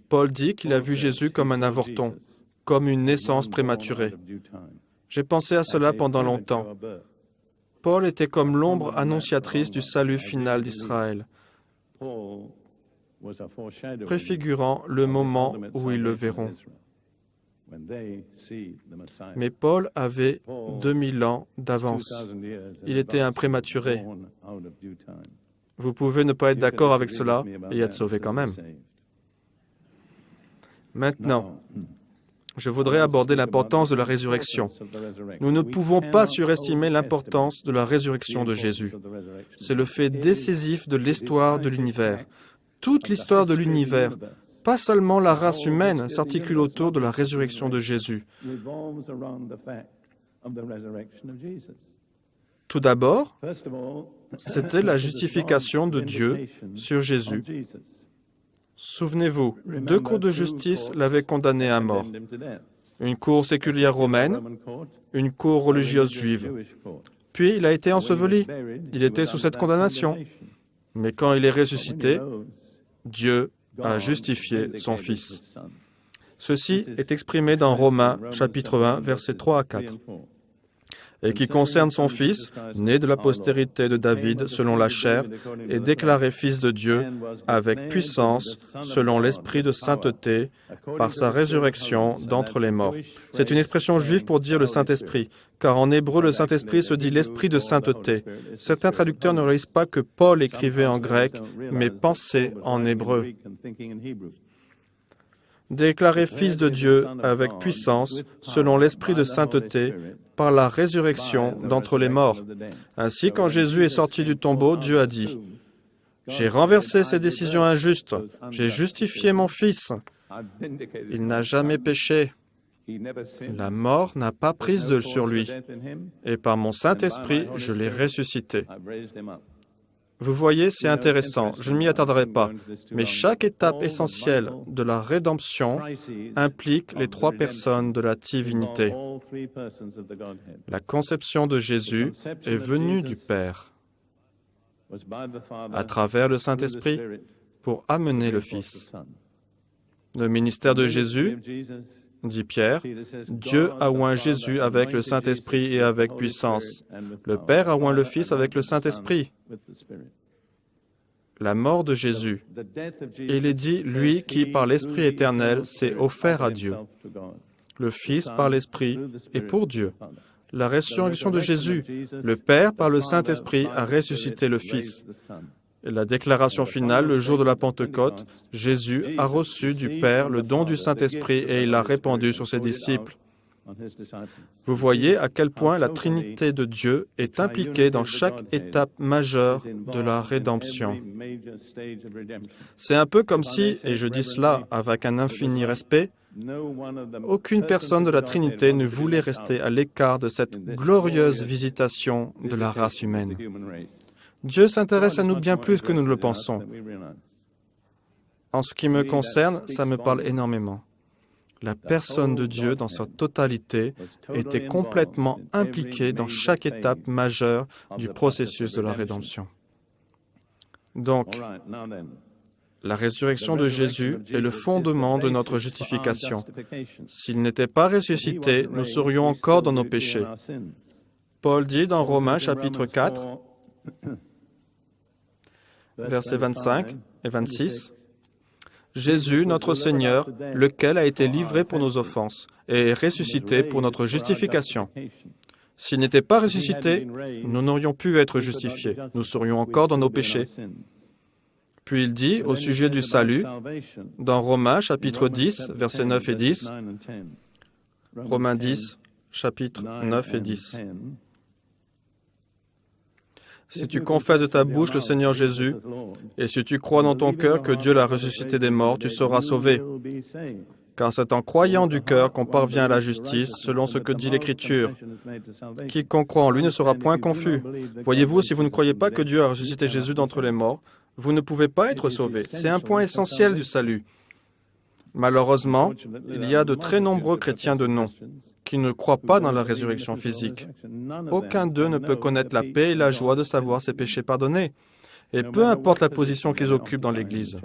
Paul dit qu'il a vu Jésus comme un avorton, comme une naissance prématurée. J'ai pensé à cela pendant longtemps. Paul était comme l'ombre annonciatrice du salut final d'Israël, préfigurant le moment où ils le verront. Mais Paul avait 2000 ans d'avance. Il était un prématuré. Vous pouvez ne pas être d'accord avec cela et être sauvé quand même. Maintenant, je voudrais aborder l'importance de la résurrection. Nous ne pouvons pas surestimer l'importance de la résurrection de Jésus. C'est le fait décisif de l'histoire de l'univers. Toute l'histoire de l'univers, pas seulement la race humaine, s'articule autour de la résurrection de Jésus. Tout d'abord, c'était la justification de Dieu sur Jésus. Souvenez-vous, 2 cours de justice l'avaient condamné à mort. Une cour séculière romaine, une cour religieuse juive. Puis il a été enseveli. Il était sous cette condamnation. Mais quand il est ressuscité, Dieu a justifié son Fils. Ceci est exprimé dans Romains, chapitre 1, versets 3 à 4. Et qui concerne son Fils, né de la postérité de David selon la chair, et déclaré Fils de Dieu avec puissance selon l'Esprit de sainteté par sa résurrection d'entre les morts. C'est une expression juive pour dire le Saint-Esprit, car en hébreu le Saint-Esprit se dit l'Esprit de sainteté. Certains traducteurs ne réalisent pas que Paul écrivait en grec, mais pensait en hébreu. Déclaré Fils de Dieu avec puissance selon l'Esprit de sainteté par la résurrection d'entre les morts. Ainsi, quand Jésus est sorti du tombeau, Dieu a dit, « J'ai renversé ces décisions injustes, j'ai justifié mon Fils. Il n'a jamais péché. La mort n'a pas prise sur lui. Et par mon Saint-Esprit, je l'ai ressuscité. » Vous voyez, c'est intéressant, je ne m'y attarderai pas, mais chaque étape essentielle de la rédemption implique les 3 personnes de la divinité. La conception de Jésus est venue du Père, à travers le Saint-Esprit, pour amener le Fils. Le ministère de Jésus, dit Pierre, Dieu a oint Jésus avec le Saint-Esprit et avec puissance. Le Père a oint le Fils avec le Saint-Esprit. La mort de Jésus. Il est dit, lui qui, par l'Esprit éternel, s'est offert à Dieu. Le Fils, par l'Esprit, est pour Dieu. La résurrection de Jésus. Le Père, par le Saint-Esprit, a ressuscité le Fils. Et la déclaration finale, le jour de la Pentecôte, Jésus a reçu du Père le don du Saint-Esprit et il l'a répandu sur ses disciples. Vous voyez à quel point la Trinité de Dieu est impliquée dans chaque étape majeure de la rédemption. C'est un peu comme si, et je dis cela avec un infini respect, aucune personne de la Trinité ne voulait rester à l'écart de cette glorieuse visitation de la race humaine. Dieu s'intéresse à nous bien plus que nous ne le pensons. En ce qui me concerne, ça me parle énormément. La personne de Dieu, dans sa totalité, était complètement impliquée dans chaque étape majeure du processus de la rédemption. Donc, la résurrection de Jésus est le fondement de notre justification. S'il n'était pas ressuscité, nous serions encore dans nos péchés. Paul dit dans Romains chapitre 4, versets 25 et 26, « Jésus, notre Seigneur, lequel a été livré pour nos offenses et est ressuscité pour notre justification. S'il n'était pas ressuscité, nous n'aurions pu être justifiés. Nous serions encore dans nos péchés. » Puis il dit au sujet du salut, dans Romains chapitre 10, versets 9 et 10, Romains 10, chapitre 9 et 10. Si tu confesses de ta bouche le Seigneur Jésus, et si tu crois dans ton cœur que Dieu l'a ressuscité des morts, tu seras sauvé. Car c'est en croyant du cœur qu'on parvient à la justice, selon ce que dit l'Écriture. Quiconque croit en lui ne sera point confus. Voyez-vous, si vous ne croyez pas que Dieu a ressuscité Jésus d'entre les morts, vous ne pouvez pas être sauvé. C'est un point essentiel du salut. Malheureusement, il y a de très nombreux chrétiens de nom qui ne croient pas dans la résurrection physique. Aucun d'eux ne peut connaître la paix et la joie de savoir ses péchés pardonnés, et peu importe la position qu'ils occupent dans l'Église.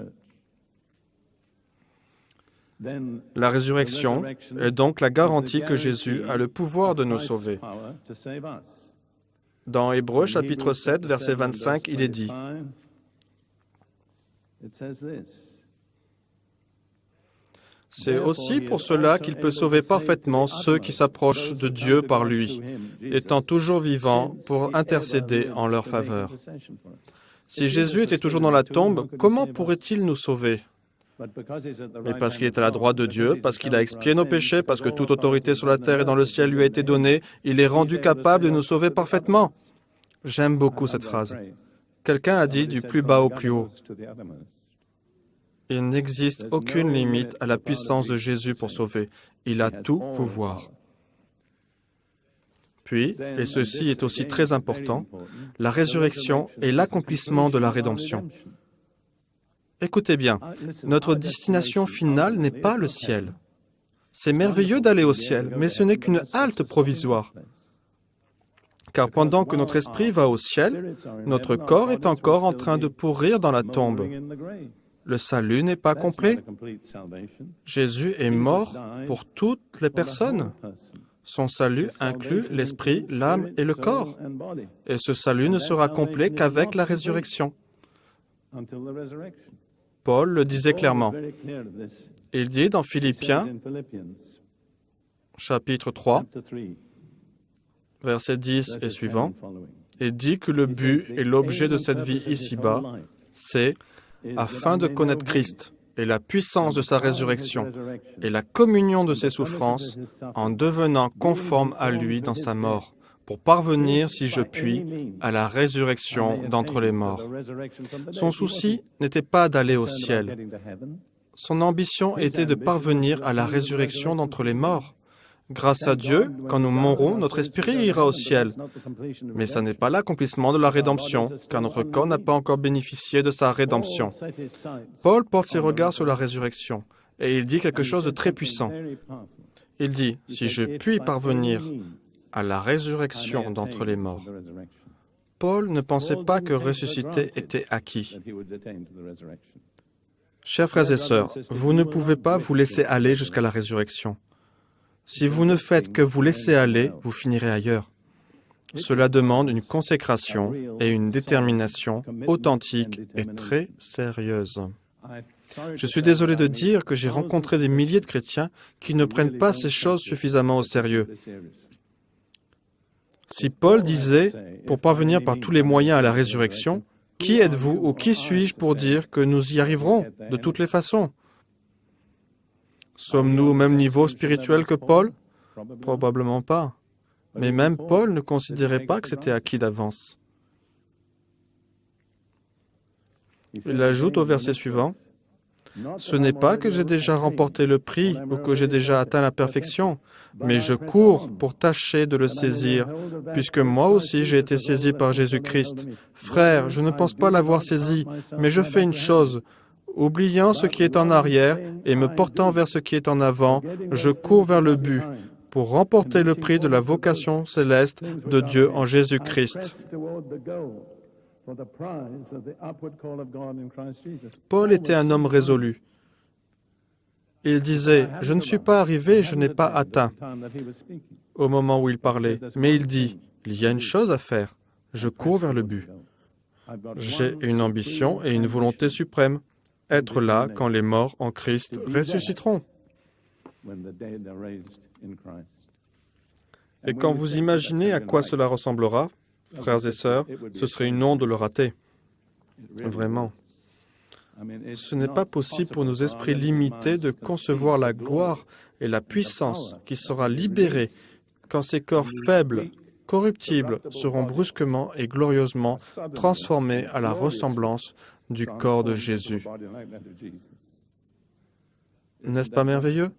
La résurrection est donc la garantie que Jésus a le pouvoir de nous sauver. Dans Hébreux chapitre 7, verset 25, il est dit « C'est aussi pour cela qu'il peut sauver parfaitement ceux qui s'approchent de Dieu par lui, étant toujours vivant pour intercéder en leur faveur. » Si Jésus était toujours dans la tombe, comment pourrait-il nous sauver ? Mais parce qu'il est à la droite de Dieu, parce qu'il a expié nos péchés, parce que toute autorité sur la terre et dans le ciel lui a été donnée, il est rendu capable de nous sauver parfaitement. J'aime beaucoup cette phrase. Quelqu'un a dit du plus bas au plus haut. Il n'existe aucune limite à la puissance de Jésus pour sauver. Il a tout pouvoir. Puis, et ceci est aussi très important, la résurrection est l'accomplissement de la rédemption. Écoutez bien, notre destination finale n'est pas le ciel. C'est merveilleux d'aller au ciel, mais ce n'est qu'une halte provisoire. Car pendant que notre esprit va au ciel, notre corps est encore en train de pourrir dans la tombe. Le salut n'est pas complet. Jésus est mort pour toutes les personnes. Son salut inclut l'esprit, l'âme et le corps. Et ce salut ne sera complet qu'avec la résurrection. Paul le disait clairement. Il dit dans Philippiens, chapitre 3, versets 10 et suivants, il dit que le but et l'objet de cette vie ici-bas, c'est afin de connaître Christ et la puissance de sa résurrection et la communion de ses souffrances en devenant conforme à lui dans sa mort, pour parvenir, si je puis, à la résurrection d'entre les morts. Son souci n'était pas d'aller au ciel. Son ambition était de parvenir à la résurrection d'entre les morts. Grâce à Dieu, quand nous mourrons, notre esprit ira au ciel. Mais ce n'est pas l'accomplissement de la rédemption, car notre corps n'a pas encore bénéficié de sa rédemption. Paul porte ses regards sur la résurrection, et il dit quelque chose de très puissant. Il dit, « Si je puis parvenir à la résurrection d'entre les morts. » Paul ne pensait pas que ressusciter était acquis. Chers frères et sœurs, vous ne pouvez pas vous laisser aller jusqu'à la résurrection. Si vous ne faites que vous laisser aller, vous finirez ailleurs. Cela demande une consécration et une détermination authentique et très sérieuse. Je suis désolé de dire que j'ai rencontré des milliers de chrétiens qui ne prennent pas ces choses suffisamment au sérieux. Si Paul disait, pour parvenir par tous les moyens à la résurrection, « Qui êtes-vous ou qui suis-je pour dire que nous y arriverons de toutes les façons ?» Sommes-nous au même niveau spirituel que Paul? Probablement pas. Mais même Paul ne considérait pas que c'était acquis d'avance. Il ajoute au verset suivant, « Ce n'est pas que j'ai déjà remporté le prix ou que j'ai déjà atteint la perfection, mais je cours pour tâcher de le saisir, puisque moi aussi j'ai été saisi par Jésus-Christ. Frère, je ne pense pas l'avoir saisi, mais je fais une chose. Oubliant ce qui est en arrière et me portant vers ce qui est en avant, je cours vers le but pour remporter le prix de la vocation céleste de Dieu en Jésus-Christ. » Paul était un homme résolu. Il disait, « Je ne suis pas arrivé, je n'ai pas atteint » au moment où il parlait. Mais il dit, « Il y a une chose à faire. Je cours vers le but. J'ai une ambition et une volonté suprême. Être là quand les morts en Christ ressusciteront. » Et quand vous imaginez à quoi cela ressemblera, frères et sœurs, ce serait une honte de le rater. Vraiment. Ce n'est pas possible pour nos esprits limités de concevoir la gloire et la puissance qui sera libérée quand ces corps faibles, corruptibles, seront brusquement et glorieusement transformés à la ressemblance du corps de Jésus. N'est-ce pas merveilleux?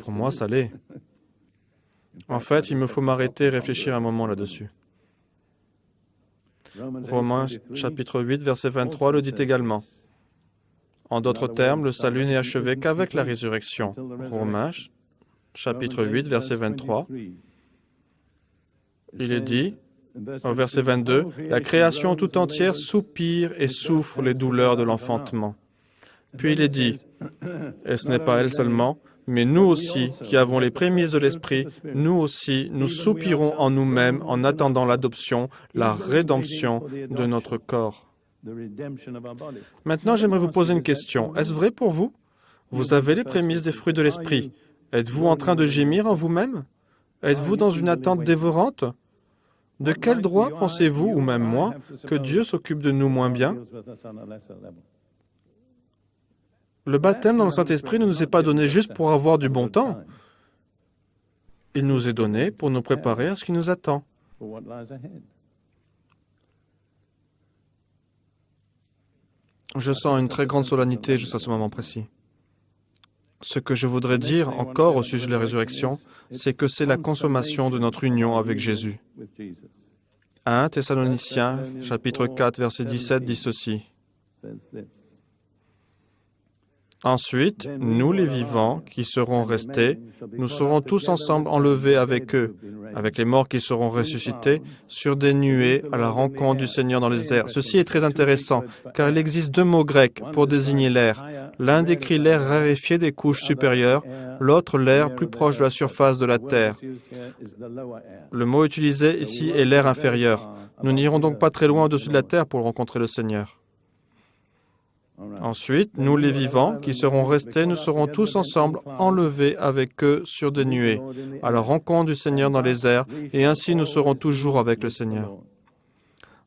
Pour moi, ça l'est. En fait, il me faut m'arrêter et réfléchir un moment là-dessus. Romains chapitre 8, verset 23 le dit également. En d'autres termes, le salut n'est achevé qu'avec la résurrection. Romains chapitre 8, verset 23. Il est dit, au verset 22, « La création tout entière soupire et souffre les douleurs de l'enfantement. Puis il est dit, et ce n'est pas elle seulement, mais nous aussi, qui avons les prémices de l'Esprit, nous aussi, nous soupirons en nous-mêmes en attendant l'adoption, la rédemption de notre corps. Maintenant, j'aimerais vous poser une question. Est-ce vrai pour vous? Vous avez les prémices des fruits de l'Esprit. Êtes-vous en train de gémir en vous-même? Êtes-vous dans une attente dévorante? De quel droit pensez-vous, ou même moi, que Dieu s'occupe de nous moins bien? Le baptême dans le Saint-Esprit ne nous est pas donné juste pour avoir du bon temps. Il nous est donné pour nous préparer à ce qui nous attend. Je sens une très grande solennité jusqu'à ce moment précis. Ce que je voudrais dire encore au sujet de la résurrection, c'est que c'est la consommation de notre union avec Jésus. 1 Thessaloniciens, chapitre 4, verset 17, dit ceci. Ensuite, nous les vivants qui serons restés, nous serons tous ensemble enlevés avec eux, avec les morts qui seront ressuscités, sur des nuées à la rencontre du Seigneur dans les airs. Ceci est très intéressant, car il existe deux mots grecs pour désigner l'air. L'un décrit l'air raréfié des couches supérieures, l'autre l'air plus proche de la surface de la Terre. Le mot utilisé ici est l'air inférieur. Nous n'irons donc pas très loin au-dessus de la Terre pour rencontrer le Seigneur. Ensuite, nous les vivants, qui serons restés, nous serons tous ensemble enlevés avec eux sur des nuées, à la rencontre du Seigneur dans les airs, et ainsi nous serons toujours avec le Seigneur.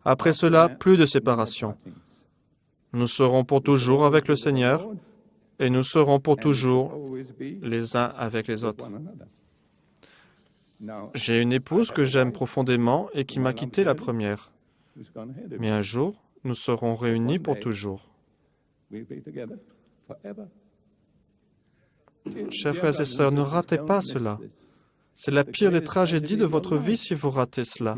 Après cela, plus de séparation. Nous serons pour toujours avec le Seigneur, et nous serons pour toujours les uns avec les autres. J'ai une épouse que j'aime profondément et qui m'a quitté la première. Mais un jour, nous serons réunis pour toujours. Chers frères et sœurs, ne ratez pas cela. C'est la pire des tragédies de votre vie si vous ratez cela.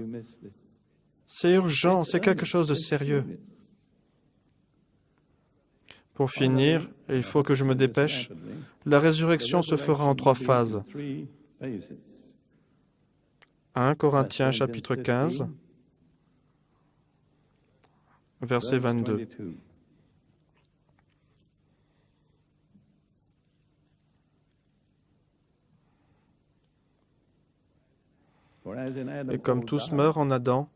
C'est urgent, c'est quelque chose de sérieux. Pour finir, il faut que je me dépêche, la résurrection se fera en 3 phases. 1 Corinthiens chapitre 15, verset 22. Et comme tous meurent en Adam,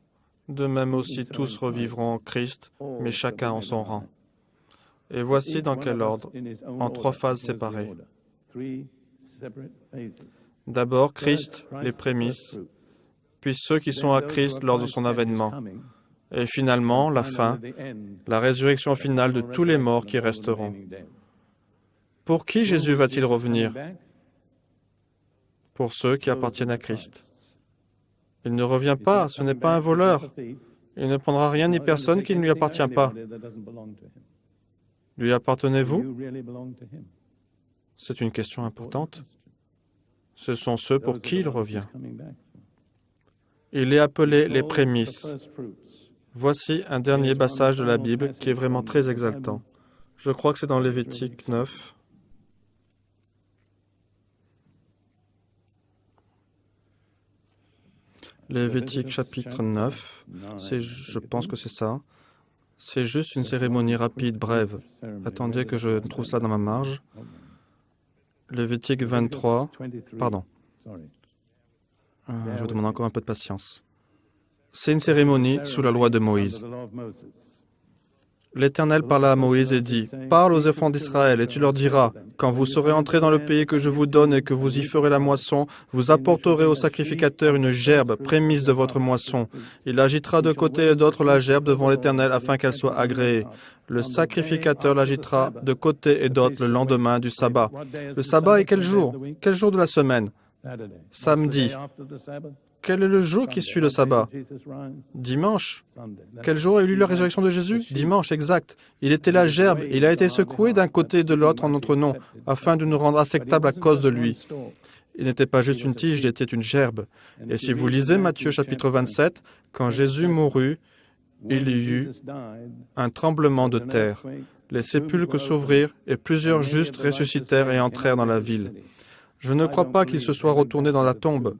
de même aussi tous revivront en Christ, mais chacun en son rang. Et voici dans quel ordre, en 3 phases séparées. D'abord Christ, les prémices, puis ceux qui sont à Christ lors de son avènement, et finalement la fin, la résurrection finale de tous les morts qui resteront. Pour qui Jésus va-t-il revenir? Pour ceux qui appartiennent à Christ. Il ne revient pas, ce n'est pas un voleur. Il ne prendra rien ni personne qui ne lui appartient pas. Lui appartenez-vous? C'est une question importante. Ce sont ceux pour qui il revient. Il est appelé les prémices. Voici un dernier passage de la Bible qui est vraiment très exaltant. Je crois que c'est dans Lévitique 9. Lévitique chapitre 9, je pense que c'est ça. C'est juste une cérémonie rapide, brève. Attendez que je trouve ça dans ma marge. Lévitique 23, pardon. Je vous demande encore un peu de patience. C'est une cérémonie sous la loi de Moïse. L'Éternel parla à Moïse et dit, « Parle aux enfants d'Israël, et tu leur diras, quand vous serez entrés dans le pays que je vous donne et que vous y ferez la moisson, vous apporterez au sacrificateur une gerbe, prémisse de votre moisson. Il agitera de côté et d'autre la gerbe devant l'Éternel afin qu'elle soit agréée. Le sacrificateur l'agitera de côté et d'autre le lendemain du sabbat. » Le sabbat est quel jour? Quel jour de la semaine? Samedi. Quel est le jour qui suit le sabbat? Dimanche. Quel jour a eu lieu la résurrection de Jésus? Dimanche, exact. Il était la gerbe. Il a été secoué d'un côté et de l'autre en notre nom, afin de nous rendre acceptables à cause de lui. Il n'était pas juste une tige, il était une gerbe. Et si vous lisez Matthieu chapitre 27, quand Jésus mourut, il y eut un tremblement de terre. Les sépulcres s'ouvrirent et plusieurs justes ressuscitèrent et entrèrent dans la ville. Je ne crois pas qu'ils se soient retournés dans la tombe.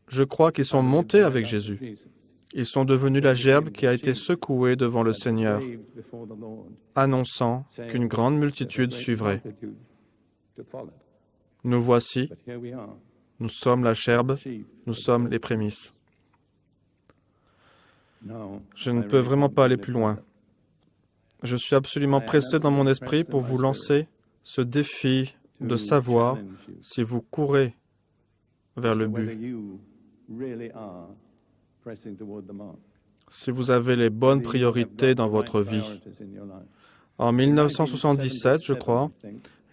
Je crois qu'ils sont montés avec Jésus. Ils sont devenus la gerbe qui a été secouée devant le Seigneur, annonçant qu'une grande multitude suivrait. Nous voici, nous sommes la gerbe, nous sommes les prémices. Je ne peux vraiment pas aller plus loin. Je suis absolument pressé dans mon esprit pour vous lancer ce défi de savoir si vous courez vers le but, si vous avez les bonnes priorités dans votre vie. En 1977, je crois,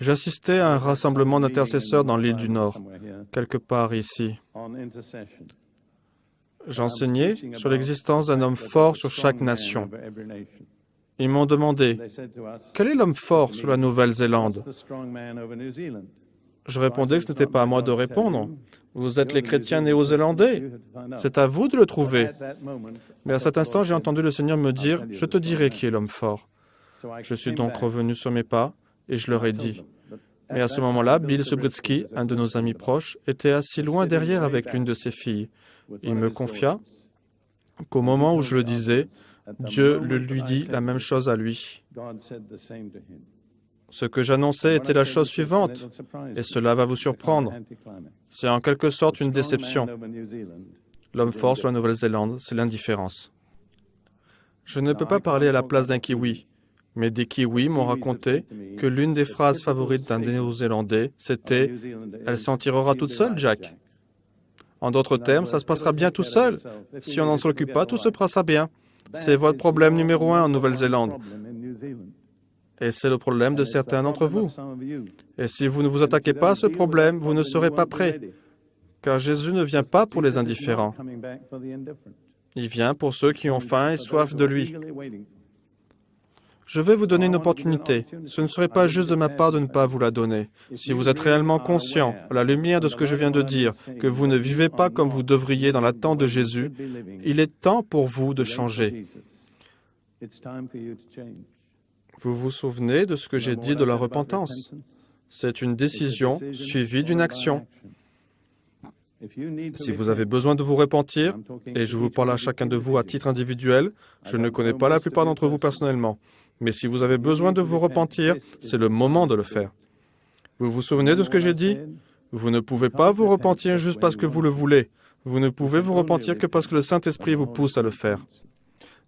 j'assistais à un rassemblement d'intercesseurs dans l'île du Nord, quelque part ici. J'enseignais sur l'existence d'un homme fort sur chaque nation. Ils m'ont demandé, « Quel est l'homme fort sur la Nouvelle-Zélande » Je répondais que ce n'était pas à moi de répondre. Vous êtes les chrétiens néo-zélandais. C'est à vous de le trouver. Mais à cet instant, j'ai entendu le Seigneur me dire, « Je te dirai qui est l'homme fort. » Je suis donc revenu sur mes pas et je leur ai dit. Mais à ce moment-là, Bill Subritsky, un de nos amis proches, était assis loin derrière avec l'une de ses filles. Il me confia qu'au moment où je le disais, Dieu lui dit la même chose à lui. Ce que j'annonçais était la chose suivante, et cela va vous surprendre. C'est en quelque sorte une déception. L'homme fort sur la Nouvelle-Zélande, c'est l'indifférence. Je ne peux pas parler à la place d'un kiwi, mais des kiwis m'ont raconté que l'une des phrases favorites d'un Néo-Zélandais, c'était « Elle s'en tirera toute seule, Jack ». En d'autres termes, ça se passera bien tout seul. Si on n'en s'occupe pas, tout se passera bien. C'est votre problème numéro 1 en Nouvelle-Zélande. Et c'est le problème de certains d'entre vous. Et si vous ne vous attaquez pas à ce problème, vous ne serez pas prêts. Car Jésus ne vient pas pour les indifférents. Il vient pour ceux qui ont faim et soif de lui. Je vais vous donner une opportunité. Ce ne serait pas juste de ma part de ne pas vous la donner. Si vous êtes réellement conscient, à la lumière de ce que je viens de dire, que vous ne vivez pas comme vous devriez dans l'attente de Jésus, il est temps pour vous de changer. Vous vous souvenez de ce que j'ai dit de la repentance? C'est une décision suivie d'une action. Si vous avez besoin de vous repentir, et je vous parle à chacun de vous à titre individuel, je ne connais pas la plupart d'entre vous personnellement, mais si vous avez besoin de vous repentir, c'est le moment de le faire. Vous vous souvenez de ce que j'ai dit? Vous ne pouvez pas vous repentir juste parce que vous le voulez. Vous ne pouvez vous repentir que parce que le Saint-Esprit vous pousse à le faire.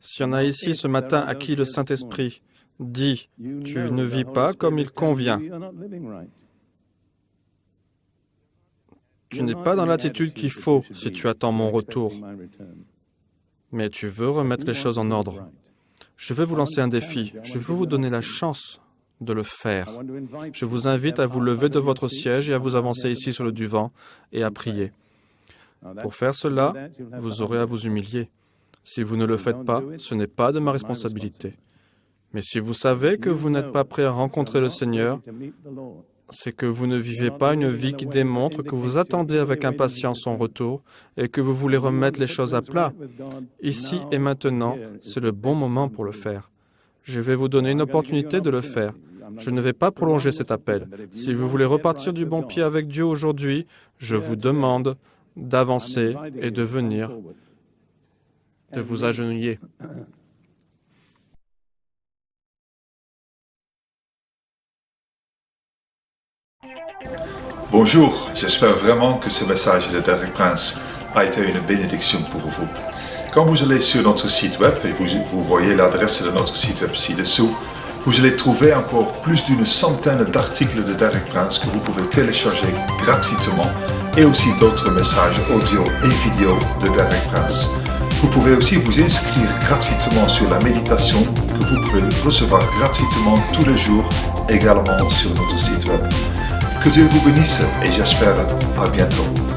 S'il y en a ici ce matin à qui le Saint-Esprit dit « Tu ne vis pas comme il convient », tu n'es pas dans l'attitude qu'il faut si tu attends mon retour, mais tu veux remettre les choses en ordre. Je vais vous lancer un défi. Je veux vous donner la chance de le faire. Je vous invite à vous lever de votre siège et à vous avancer ici sur le divan et à prier. Pour faire cela, vous aurez à vous humilier. Si vous ne le faites pas, ce n'est pas de ma responsabilité. Mais si vous savez que vous n'êtes pas prêt à rencontrer le Seigneur, c'est que vous ne vivez pas une vie qui démontre que vous attendez avec impatience son retour et que vous voulez remettre les choses à plat. Ici et maintenant, c'est le bon moment pour le faire. Je vais vous donner une opportunité de le faire. Je ne vais pas prolonger cet appel. Si vous voulez repartir du bon pied avec Dieu aujourd'hui, je vous demande d'avancer et de venir, de vous agenouiller. Bonjour, j'espère vraiment que ce message de Derek Prince a été une bénédiction pour vous. Quand vous allez sur notre site web et vous voyez l'adresse de notre site web ci-dessous, vous allez trouver encore plus d'une centaine d'articles de Derek Prince que vous pouvez télécharger gratuitement et aussi d'autres messages audio et vidéo de Derek Prince. Vous pouvez aussi vous inscrire gratuitement sur la méditation que vous pouvez recevoir gratuitement tous les jours également sur notre site web. Que Dieu vous bénisse et j'espère à bientôt.